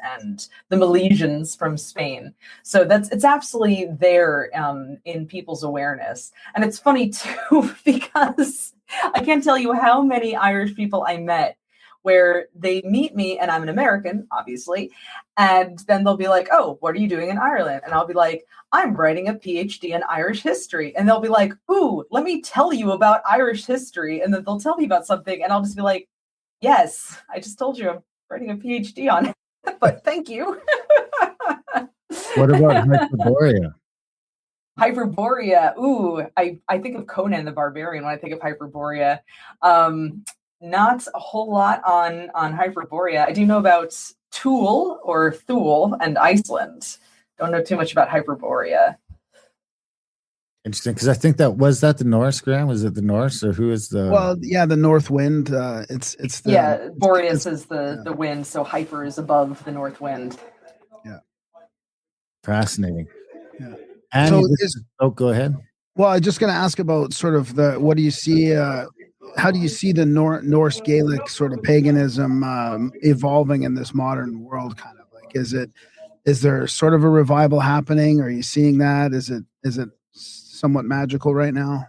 the Milesians from Spain. So it's absolutely there in people's awareness. And it's funny too, because I can't tell you how many Irish people I met where they meet me and I'm an American, obviously, and then they'll be like, oh, what are you doing in Ireland? And I'll be like, I'm writing a PhD in Irish history. And they'll be like, ooh, let me tell you about Irish history. And then they'll tell me about something and I'll just be like, yes, I just told you I'm writing a PhD on it, but thank you. What about Hyperborea? Hyperborea. Ooh, I think of Conan the Barbarian when I think of Hyperborea. Not a whole lot on Hyperborea. I do know about Thule or Thule and Iceland. Don't know too much about Hyperborea. Interesting, because I think that the Norse, Graham? Was it the Norse, or who is the? Well, yeah, the north wind. It's the Boreas is the wind, so Hyper is above the north wind. Yeah, fascinating. Yeah. And go ahead. Well, I'm just going to ask about sort of what do you see? How do you see the Norse-Gaelic sort of paganism evolving in this modern world? Kind of like, is there sort of a revival happening? Are you seeing that? Is it somewhat magical right now?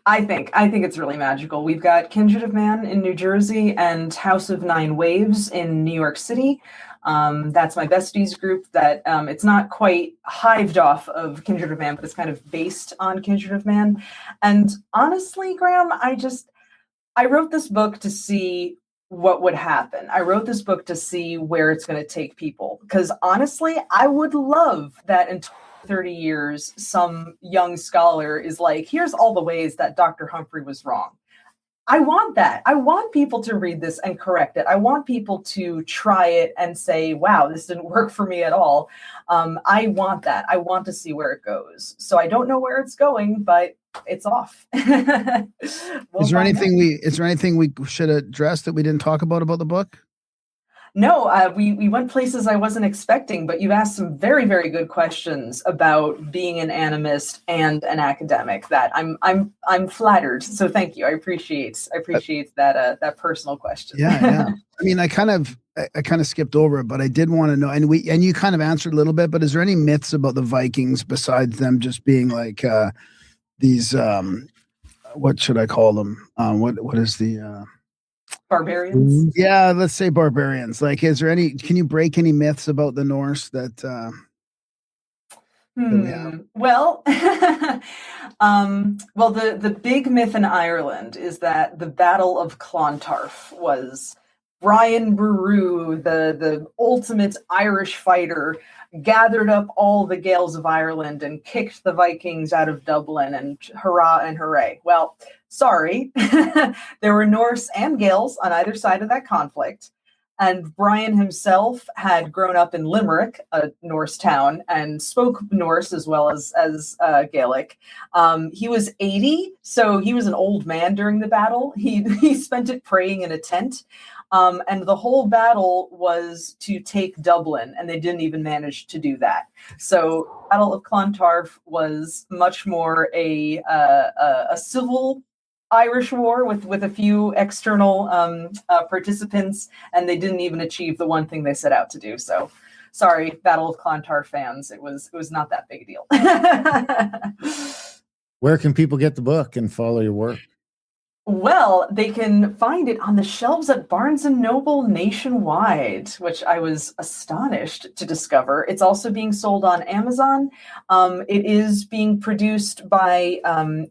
I think it's really magical. We've got Kindred of Man in New Jersey and House of Nine Waves in New York City. That's my besties group that it's not quite hived off of Kindred of Man, but it's kind of based on Kindred of Man. And honestly, Graham, I wrote this book to see what would happen. I wrote this book to see where it's going to take people. Because honestly, I would love that in 30 years, some young scholar is like, here's all the ways that Dr. Humphrey was wrong. I want that. I want people to read this and correct it. I want people to try it and say, wow, this didn't work for me at all. I want that. I want to see where it goes. So I don't know where it's going, but it's off. Is there anything we should address that we didn't talk about the book? No, we went places I wasn't expecting, but you've asked some very, very good questions about being an animist and an academic. That I'm flattered. So thank you. I appreciate that personal question. Yeah. I mean, I kind of skipped over it, but I did want to know, and you kind of answered a little bit. But is there any myths about the Vikings besides them just being like these? What should I call them? What is the barbarians? Yeah, let's say barbarians. Like, can you break any myths about the Norse that we have? Well, the big myth in Ireland is that the Battle of Clontarf was Brian Boru, the ultimate Irish fighter, gathered up all the Gaels of Ireland and kicked the Vikings out of Dublin, and hurrah and hooray. Well, sorry. There were Norse and Gaels on either side of that conflict. And Brian himself had grown up in Limerick, a Norse town, and spoke Norse as well as Gaelic. He was 80, so he was an old man during the battle. He spent it praying in a tent. And the whole battle was to take Dublin, and they didn't even manage to do that. So, Battle of Clontarf was much more a civil Irish war with a few external participants, and they didn't even achieve the one thing they set out to do. So, sorry, Battle of Clontarf fans, it was not that big a deal. Where can people get the book and follow your work? Well, they can find it on the shelves at Barnes & Noble nationwide, which I was astonished to discover. It's also being sold on Amazon. It is being produced by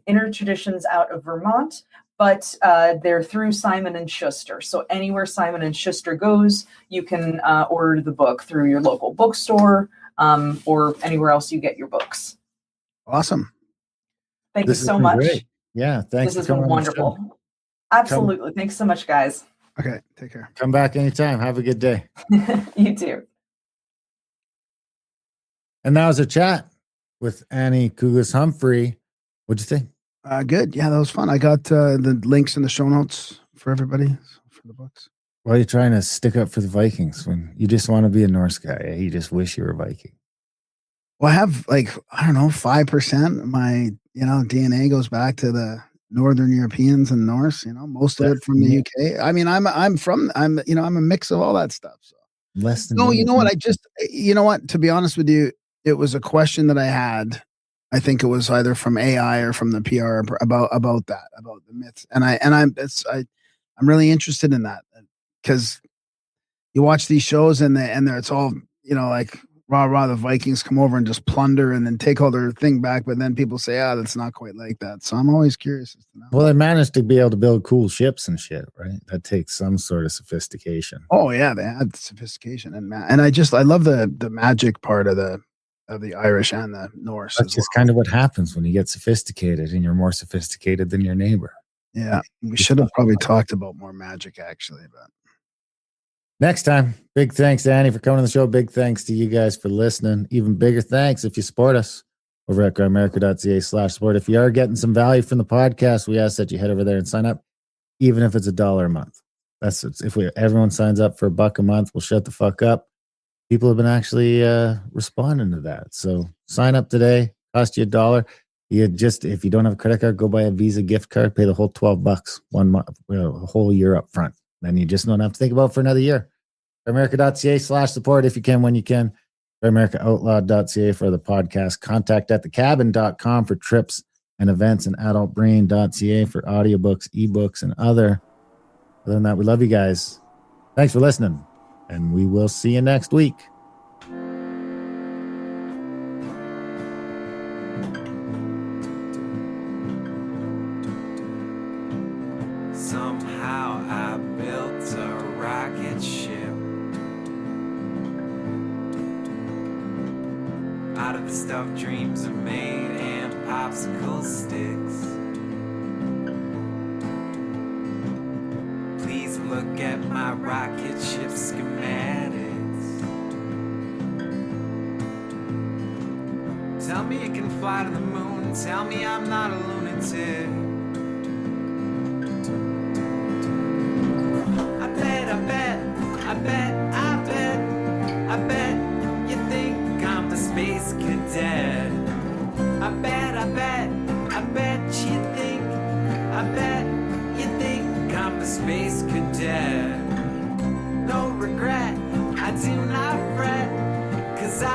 Inner Traditions out of Vermont, but they're through Simon & Schuster. So anywhere Simon & Schuster goes, you can order the book through your local bookstore or anywhere else you get your books. Awesome. Thank you so much. Great. Yeah, thanks. This has been wonderful. Absolutely. Thanks so much, guys. Okay, take care. Come back anytime. Have a good day. You too. And that was a chat with Annie Cuglas Humphrey. What'd you think? Good. Yeah, that was fun. I got the links in the show notes for everybody for the books. Why are you trying to stick up for the Vikings when you just want to be a Norse guy? Eh? You just wish you were Viking. Well, I have 5% of my DNA goes back to the Northern Europeans and Norse. Most of it from the UK. I mean, I'm a mix of all that stuff. So less than. No, you know what? To be honest with you, it was a question that I had. I think it was either from AI or from the PR about the myths, and I'm really interested in that because you watch these shows and it's all like. Rah, the Vikings come over and just plunder and then take all their thing back. But then people say, that's not quite like that. So I'm always curious as to know. Well, they managed to be able to build cool ships and shit, right? That takes some sort of sophistication. Oh, yeah, they had sophistication. And I love the magic part of the Irish and the Norse. That's just kind of what happens when you get sophisticated and you're more sophisticated than your neighbor. Yeah, we should have probably talked about more magic, actually. But next time, big thanks to Annie for coming on the show. Big thanks to you guys for listening. Even bigger thanks if you support us over at grimerica.ca/support. If you are getting some value from the podcast, we ask that you head over there and sign up, even if it's $1 a month. Everyone signs up for $1 a month, we'll shut the fuck up. People have been actually responding to that. So sign up today. Cost you $1. If you don't have a credit card, go buy a Visa gift card. Pay the whole $12 1 month, a whole year up front. Then you just don't have to think about it for another year. America.ca/support if you can, when you can. AmericaOutlawed.ca for the podcast. Contact@thecabin.com for trips and events, and adultbrain.ca for audiobooks, ebooks, and other. Other than that, we love you guys. Thanks for listening, and we will see you next week. Somehow I built a rocket ship out of the stuff dreams are made and popsicle sticks. Please look at my rocket ship schematics. Tell me you can fly to the moon. Tell me I'm not a lunatic. I bet you think I'm a space cadet. I bet you think I'm a space cadet. No regret, I do not fret, 'cause I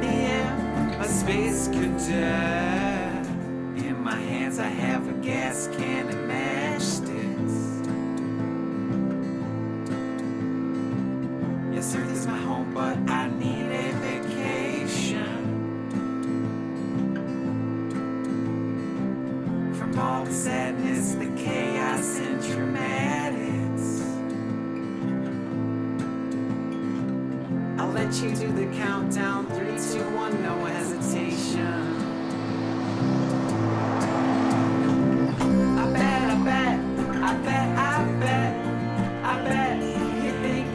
am a space cadet. In my hands I have a gas can and matchsticks. Yes, Earth is my home, but I need a vacation from all the sadness, the chaos, and dramatics. I'll let you do the countdown. 3, 2, 1, no hesitation. I bet you think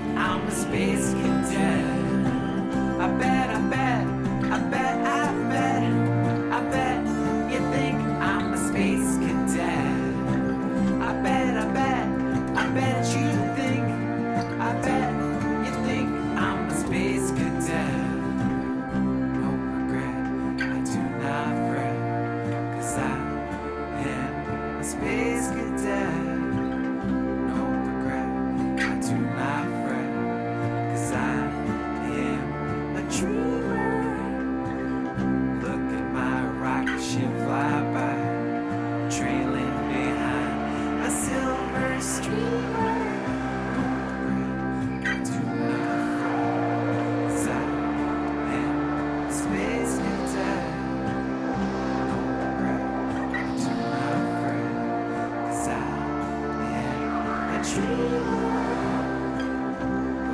dreamer.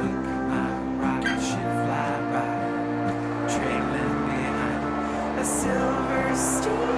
Look at my rocket ship fly by, trailing behind a silver streamer.